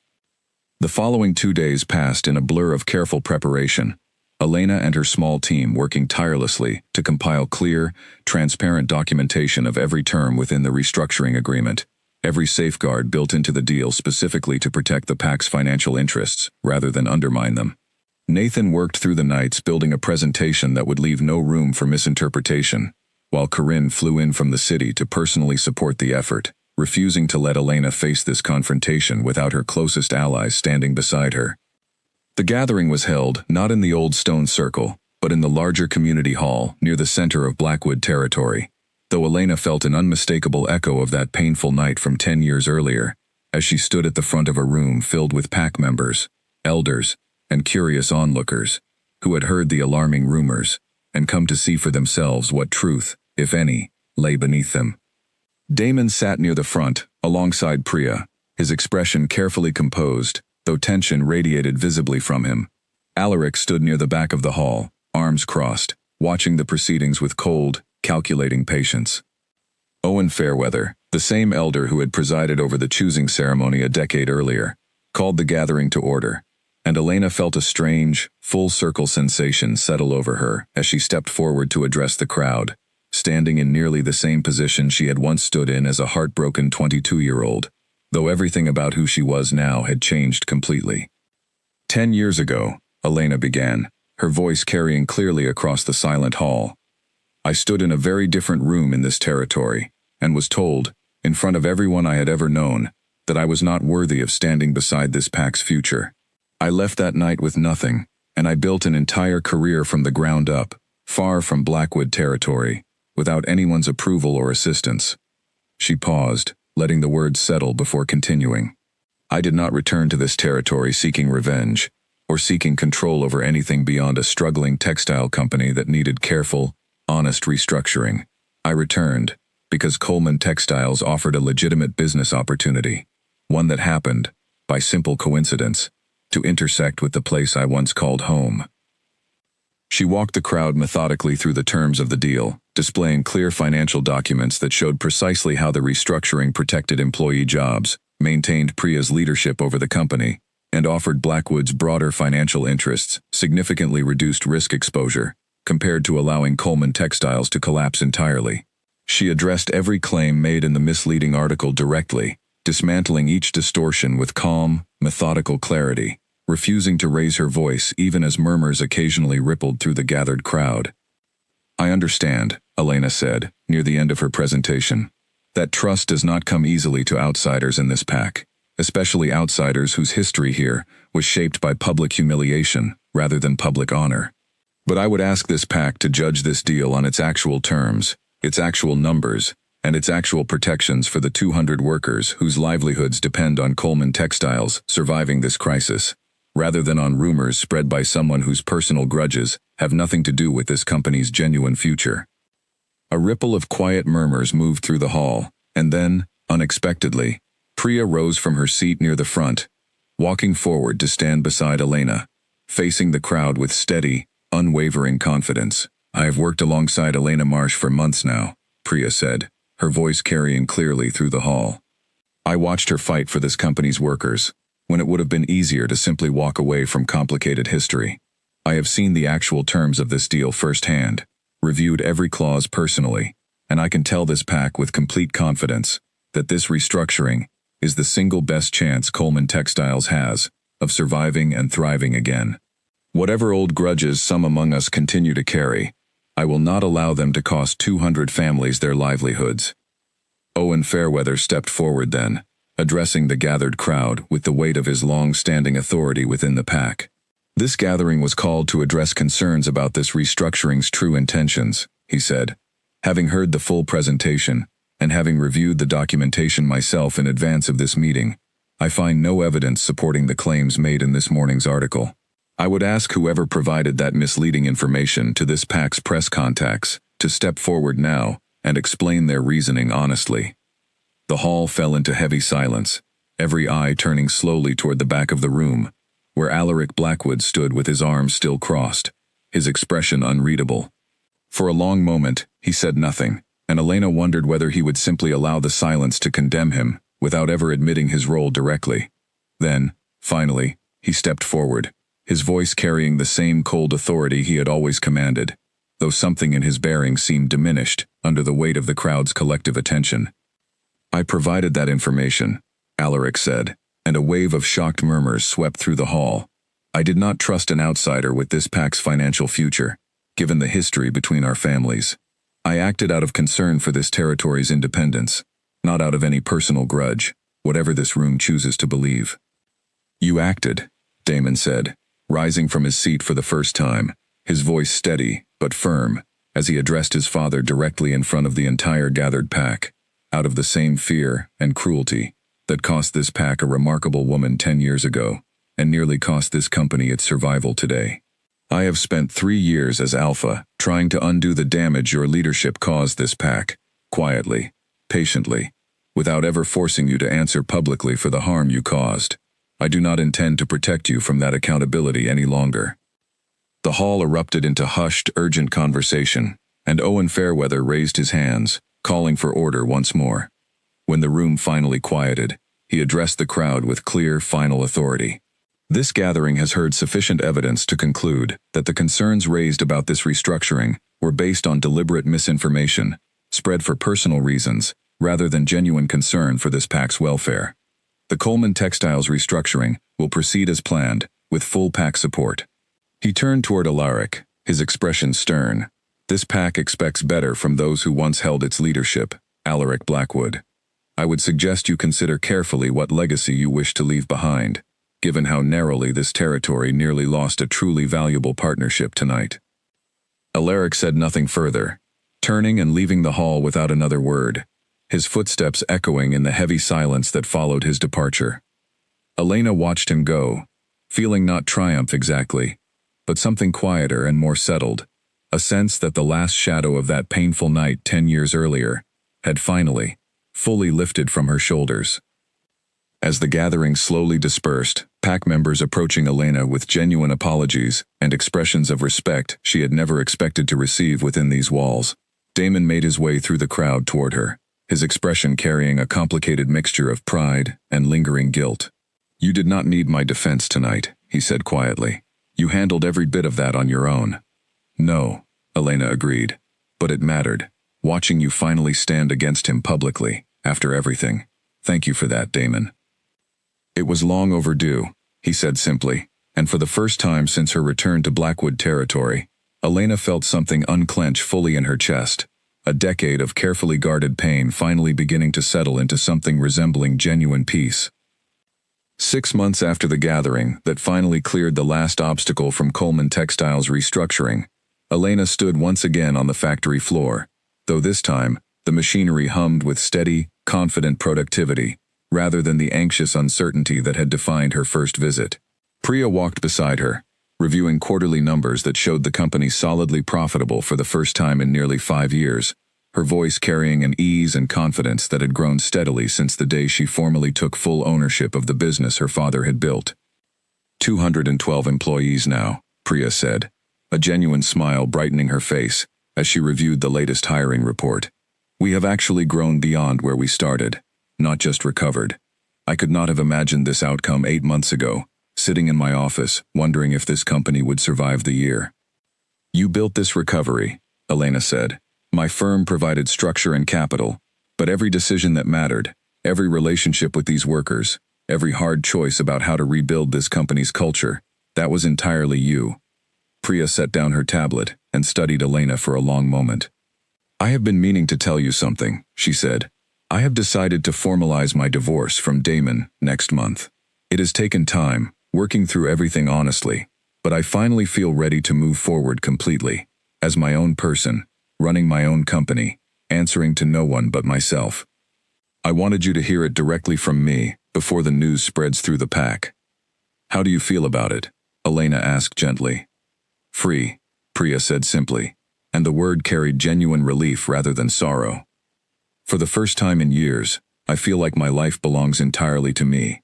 The following 2 days passed in a blur of careful preparation, Elena and her small team working tirelessly to compile clear, transparent documentation of every term within the restructuring agreement, every safeguard built into the deal specifically to protect the PAC's financial interests rather than undermine them. Nathan worked through the nights building a presentation that would leave no room for misinterpretation, while Corinne flew in from the city to personally support the effort, refusing to let Elena face this confrontation without her closest allies standing beside her. The gathering was held not in the old stone circle, but in the larger community hall near the center of Blackwood territory, though Elena felt an unmistakable echo of that painful night from 10 years earlier, as she stood at the front of a room filled with pack members, elders, and curious onlookers, who had heard the alarming rumors, and come to see for themselves what truth, if any, lay beneath them. Damon sat near the front, alongside Priya, his expression carefully composed, though tension radiated visibly from him. Alaric stood near the back of the hall, arms crossed, watching the proceedings with cold, calculating patience. Owen Fairweather, the same elder who had presided over the choosing ceremony a decade earlier, called the gathering to order, and Elena felt a strange, full-circle sensation settle over her as she stepped forward to address the crowd, standing in nearly the same position she had once stood in as a heartbroken 22-year-old, though everything about who she was now had changed completely. 10 years ago, Elena began, her voice carrying clearly across the silent hall. I stood in a very different room in this territory, and was told, in front of everyone I had ever known, that I was not worthy of standing beside this pack's future. I left that night with nothing, and I built an entire career from the ground up, far from Blackwood territory, without anyone's approval or assistance. She paused, letting the words settle before continuing. I did not return to this territory seeking revenge, or seeking control over anything beyond a struggling textile company that needed careful, honest restructuring. I returned because Coleman Textiles offered a legitimate business opportunity, one that happened, by simple coincidence, to intersect with the place I once called home. She walked the crowd methodically through the terms of the deal, displaying clear financial documents that showed precisely how the restructuring protected employee jobs, maintained Priya's leadership over the company, and offered Blackwood's broader financial interests significantly reduced risk exposure, compared to allowing Coleman Textiles to collapse entirely. She addressed every claim made in the misleading article directly, dismantling each distortion with calm, methodical clarity, refusing to raise her voice even as murmurs occasionally rippled through the gathered crowd. I understand, Elena said, near the end of her presentation, that trust does not come easily to outsiders in this pack, especially outsiders whose history here was shaped by public humiliation rather than public honor. But I would ask this pack to judge this deal on its actual terms, its actual numbers, and its actual protections for the 200 workers whose livelihoods depend on Coleman Textiles surviving this crisis, rather than on rumors spread by someone whose personal grudges have nothing to do with this company's genuine future. A ripple of quiet murmurs moved through the hall, and then, unexpectedly, Priya rose from her seat near the front, walking forward to stand beside Elena, facing the crowd with steady, unwavering confidence. I have worked alongside Elena Marsh for months now, Priya said, her voice carrying clearly through the hall. I watched her fight for this company's workers, when it would have been easier to simply walk away from complicated history. I have seen the actual terms of this deal firsthand, reviewed every clause personally, and I can tell this pack with complete confidence that this restructuring is the single best chance Coleman Textiles has of surviving and thriving again. Whatever old grudges some among us continue to carry, I will not allow them to cost 200 families their livelihoods. Owen Fairweather stepped forward then, addressing the gathered crowd with the weight of his long-standing authority within the pack. This gathering was called to address concerns about this restructuring's true intentions, he said. Having heard the full presentation, and having reviewed the documentation myself in advance of this meeting, I find no evidence supporting the claims made in this morning's article. I would ask whoever provided that misleading information to this pack's press contacts to step forward now and explain their reasoning honestly. The hall fell into heavy silence, every eye turning slowly toward the back of the room, where Alaric Blackwood stood with his arms still crossed, his expression unreadable. For a long moment, he said nothing, and Elena wondered whether he would simply allow the silence to condemn him, without ever admitting his role directly. Then, finally, he stepped forward, his voice carrying the same cold authority he had always commanded, though something in his bearing seemed diminished under the weight of the crowd's collective attention. I provided that information, Alaric said, and a wave of shocked murmurs swept through the hall. I did not trust an outsider with this pack's financial future, given the history between our families. I acted out of concern for this territory's independence, not out of any personal grudge, whatever this room chooses to believe. You acted, Damon said, rising from his seat for the first time, his voice steady but firm, as he addressed his father directly in front of the entire gathered pack, out of the same fear and cruelty that cost this pack a remarkable woman 10 years ago, and nearly cost this company its survival today. I have spent 3 years as Alpha, trying to undo the damage your leadership caused this pack, quietly, patiently, without ever forcing you to answer publicly for the harm you caused. I do not intend to protect you from that accountability any longer. The hall erupted into hushed, urgent conversation, and Owen Fairweather raised his hands, calling for order once more. When the room finally quieted, he addressed the crowd with clear, final authority. This gathering has heard sufficient evidence to conclude that the concerns raised about this restructuring were based on deliberate misinformation, spread for personal reasons, rather than genuine concern for this pack's welfare. The Coleman Textiles restructuring will proceed as planned, with full pack support. He turned toward Alaric, his expression stern. This pack expects better from those who once held its leadership, Alaric Blackwood. I would suggest you consider carefully what legacy you wish to leave behind, given how narrowly this territory nearly lost a truly valuable partnership tonight. Alaric said nothing further, turning and leaving the hall without another word, his footsteps echoing in the heavy silence that followed his departure. Elena watched him go, feeling not triumph exactly, but something quieter and more settled, a sense that the last shadow of that painful night 10 years earlier had finally, fully lifted from her shoulders. As the gathering slowly dispersed, pack members approaching Elena with genuine apologies and expressions of respect she had never expected to receive within these walls, Damon made his way through the crowd toward her, his expression carrying a complicated mixture of pride and lingering guilt. You did not need my defense tonight, he said quietly. You handled every bit of that on your own. No, Elena agreed, but it mattered, watching you finally stand against him publicly, after everything. Thank you for that, Damon. It was long overdue, he said simply, and for the first time since her return to Blackwood territory, Elena felt something unclench fully in her chest, a decade of carefully guarded pain finally beginning to settle into something resembling genuine peace. 6 months after the gathering that finally cleared the last obstacle from Coleman Textiles restructuring, Elena stood once again on the factory floor, though this time, the machinery hummed with steady, confident productivity, rather than the anxious uncertainty that had defined her first visit. Priya walked beside her, reviewing quarterly numbers that showed the company solidly profitable for the first time in nearly 5 years, her voice carrying an ease and confidence that had grown steadily since the day she formally took full ownership of the business her father had built. 212 employees now, Priya said, a genuine smile brightening her face as she reviewed the latest hiring report. We have actually grown beyond where we started, not just recovered. I could not have imagined this outcome 8 months ago, sitting in my office, wondering if this company would survive the year. You built this recovery, Elena said. My firm provided structure and capital, but every decision that mattered, every relationship with these workers, every hard choice about how to rebuild this company's culture, that was entirely you. Priya set down her tablet and studied Elena for a long moment. I have been meaning to tell you something, she said. I have decided to formalize my divorce from Damon next month. It has taken time, working through everything honestly, but I finally feel ready to move forward completely, as my own person, running my own company, answering to no one but myself. I wanted you to hear it directly from me before the news spreads through the pack. How do you feel about it? Elena asked gently. Free, Priya said simply, and the word carried genuine relief rather than sorrow. For the first time in years, I feel like my life belongs entirely to me.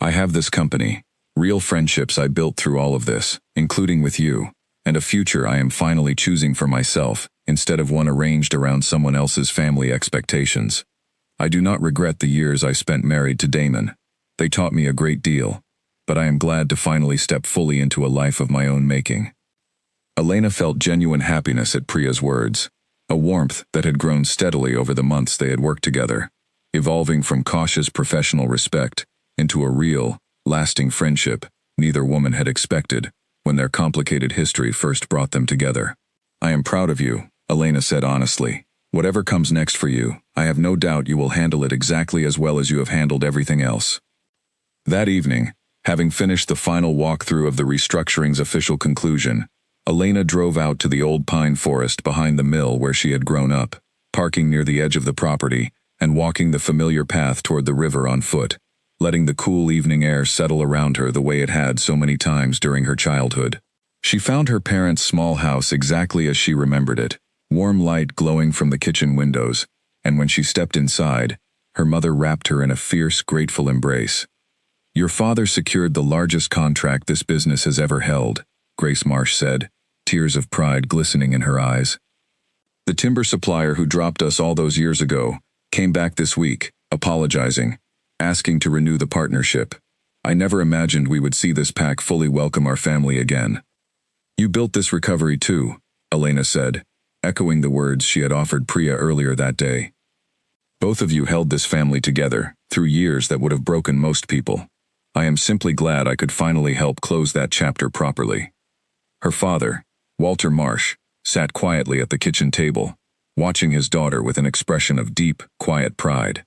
I have this company, real friendships I built through all of this, including with you, and a future I am finally choosing for myself, instead of one arranged around someone else's family expectations. I do not regret the years I spent married to Damon. They taught me a great deal, but I am glad to finally step fully into a life of my own making. Elena felt genuine happiness at Priya's words, a warmth that had grown steadily over the months they had worked together, evolving from cautious professional respect into a real, lasting friendship neither woman had expected when their complicated history first brought them together. I am proud of you, Elena said honestly. Whatever comes next for you, I have no doubt you will handle it exactly as well as you have handled everything else. That evening, having finished the final walkthrough of the restructuring's official conclusion, Elena drove out to the old pine forest behind the mill where she had grown up, parking near the edge of the property and walking the familiar path toward the river on foot, letting the cool evening air settle around her the way it had so many times during her childhood. She found her parents' small house exactly as she remembered it, warm light glowing from the kitchen windows, and when she stepped inside, her mother wrapped her in a fierce, grateful embrace. "Your father secured the largest contract this business has ever held," Grace Marsh said, tears of pride glistening in her eyes. "The timber supplier who dropped us all those years ago came back this week, apologizing, asking to renew the partnership. I never imagined we would see this pack fully welcome our family again." "You built this recovery too," Elena said, echoing the words she had offered Priya earlier that day. "Both of you held this family together, through years that would have broken most people. I am simply glad I could finally help close that chapter properly." Her father, Walter Marsh, sat quietly at the kitchen table, watching his daughter with an expression of deep, quiet pride.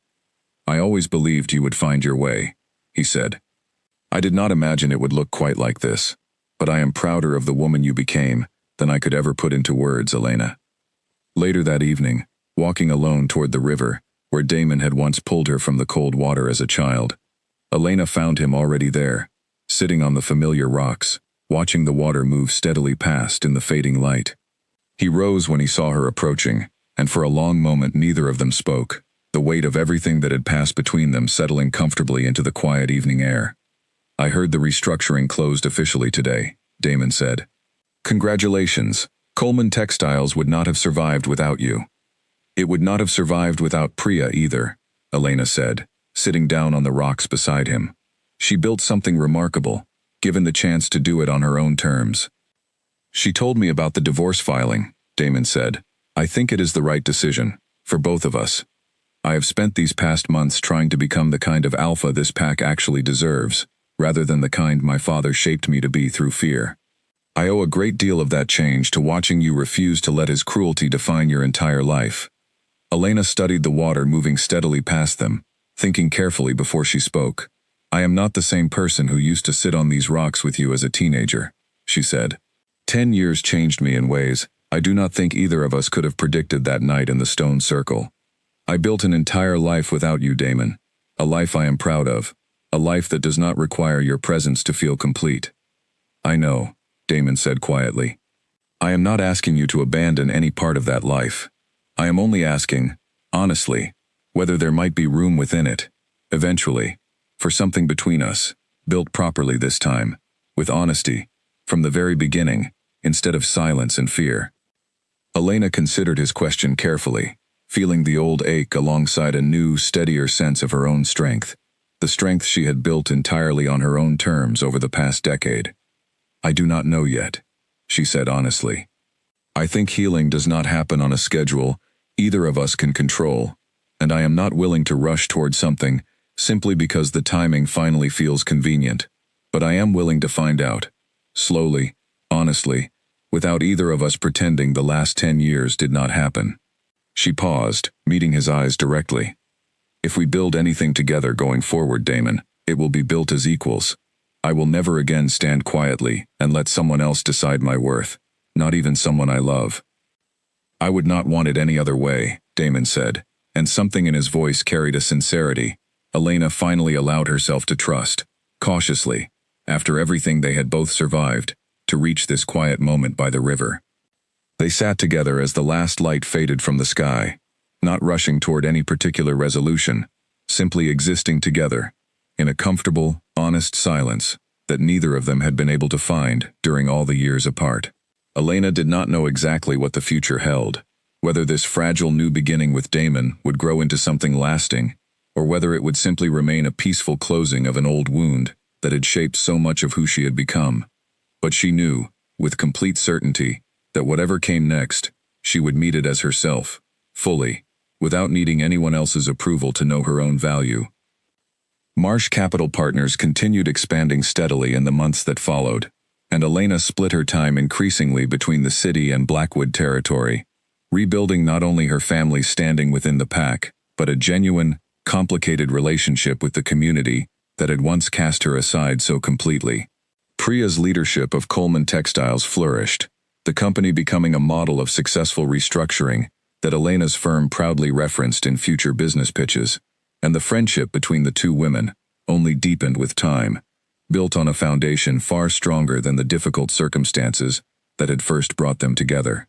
"I always believed you would find your way," he said. "I did not imagine it would look quite like this, but I am prouder of the woman you became than I could ever put into words, Elena." Later that evening, walking alone toward the river, where Damon had once pulled her from the cold water as a child, Elena found him already there, sitting on the familiar rocks, watching the water move steadily past in the fading light. He rose when he saw her approaching, and for a long moment neither of them spoke, the weight of everything that had passed between them settling comfortably into the quiet evening air. "I heard the restructuring closed officially today," Damon said. "Congratulations. Coleman Textiles would not have survived without you." "It would not have survived without Priya either," Elena said, sitting down on the rocks beside him. "She built something remarkable, given the chance to do it on her own terms." "She told me about the divorce filing," Damon said. "I think it is the right decision, for both of us. I have spent these past months trying to become the kind of alpha this pack actually deserves, rather than the kind my father shaped me to be through fear. I owe a great deal of that change to watching you refuse to let his cruelty define your entire life." Elena studied the water moving steadily past them, thinking carefully before she spoke. "I am not the same person who used to sit on these rocks with you as a teenager," she said. 10 years changed me in ways I do not think either of us could have predicted that night in the stone circle. I built an entire life without you, Damon. A life I am proud of. A life that does not require your presence to feel complete." "I know," Damon said quietly. "I am not asking you to abandon any part of that life. I am only asking, honestly, whether there might be room within it, eventually, for something between us, built properly this time, with honesty, from the very beginning, instead of silence and fear." Elena considered his question carefully, feeling the old ache alongside a new, steadier sense of her own strength, the strength she had built entirely on her own terms over the past decade. "I do not know yet," she said honestly. "I think healing does not happen on a schedule either of us can control, and I am not willing to rush toward something simply because the timing finally feels convenient, but I am willing to find out, slowly, honestly, without either of us pretending the last 10 years did not happen." She paused, meeting his eyes directly. "If we build anything together going forward, Damon, it will be built as equals. I will never again stand quietly and let someone else decide my worth, not even someone I love." "I would not want it any other way," Damon said, and something in his voice carried a sincerity Elena finally allowed herself to trust, cautiously, after everything they had both survived, to reach this quiet moment by the river. They sat together as the last light faded from the sky, not rushing toward any particular resolution, simply existing together, in a comfortable, honest silence that neither of them had been able to find during all the years apart. Elena did not know exactly what the future held, whether this fragile new beginning with Damon would grow into something lasting, or whether it would simply remain a peaceful closing of an old wound that had shaped so much of who she had become. But she knew, with complete certainty, that whatever came next, she would meet it as herself, fully, without needing anyone else's approval to know her own value. Marsh Capital Partners continued expanding steadily in the months that followed, and Elena split her time increasingly between the city and Blackwood territory, rebuilding not only her family's standing within the pack, but a genuine, complicated relationship with the community that had once cast her aside so completely. Priya's leadership of Coleman Textiles flourished, the company becoming a model of successful restructuring that Elena's firm proudly referenced in future business pitches, and the friendship between the two women only deepened with time, built on a foundation far stronger than the difficult circumstances that had first brought them together.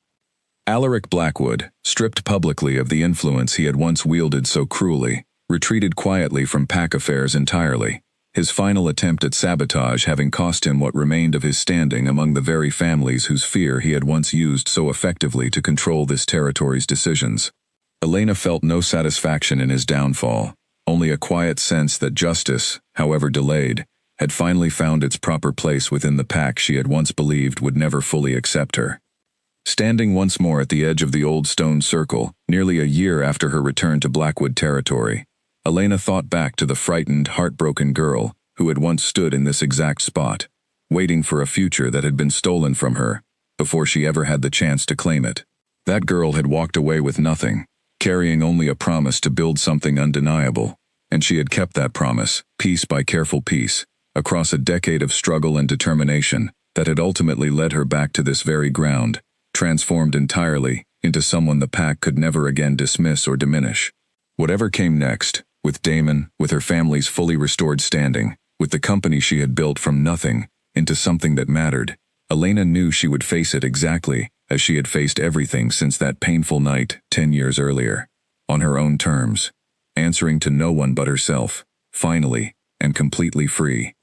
Alaric Blackwood, stripped publicly of the influence he had once wielded so cruelly, retreated quietly from pack affairs entirely, his final attempt at sabotage having cost him what remained of his standing among the very families whose fear he had once used so effectively to control this territory's decisions. Elena felt no satisfaction in his downfall, only a quiet sense that justice, however delayed, had finally found its proper place within the pack she had once believed would never fully accept her. Standing once more at the edge of the old stone circle, nearly a year after her return to Blackwood territory, Elena thought back to the frightened, heartbroken girl who had once stood in this exact spot, waiting for a future that had been stolen from her before she ever had the chance to claim it. That girl had walked away with nothing, carrying only a promise to build something undeniable, and she had kept that promise, piece by careful piece, across a decade of struggle and determination that had ultimately led her back to this very ground, transformed entirely into someone the pack could never again dismiss or diminish. Whatever came next, with Damon, with her family's fully restored standing, with the company she had built from nothing into something that mattered, Elena knew she would face it exactly as she had faced everything since that painful night 10 years earlier, on her own terms, answering to no one but herself, finally and completely free.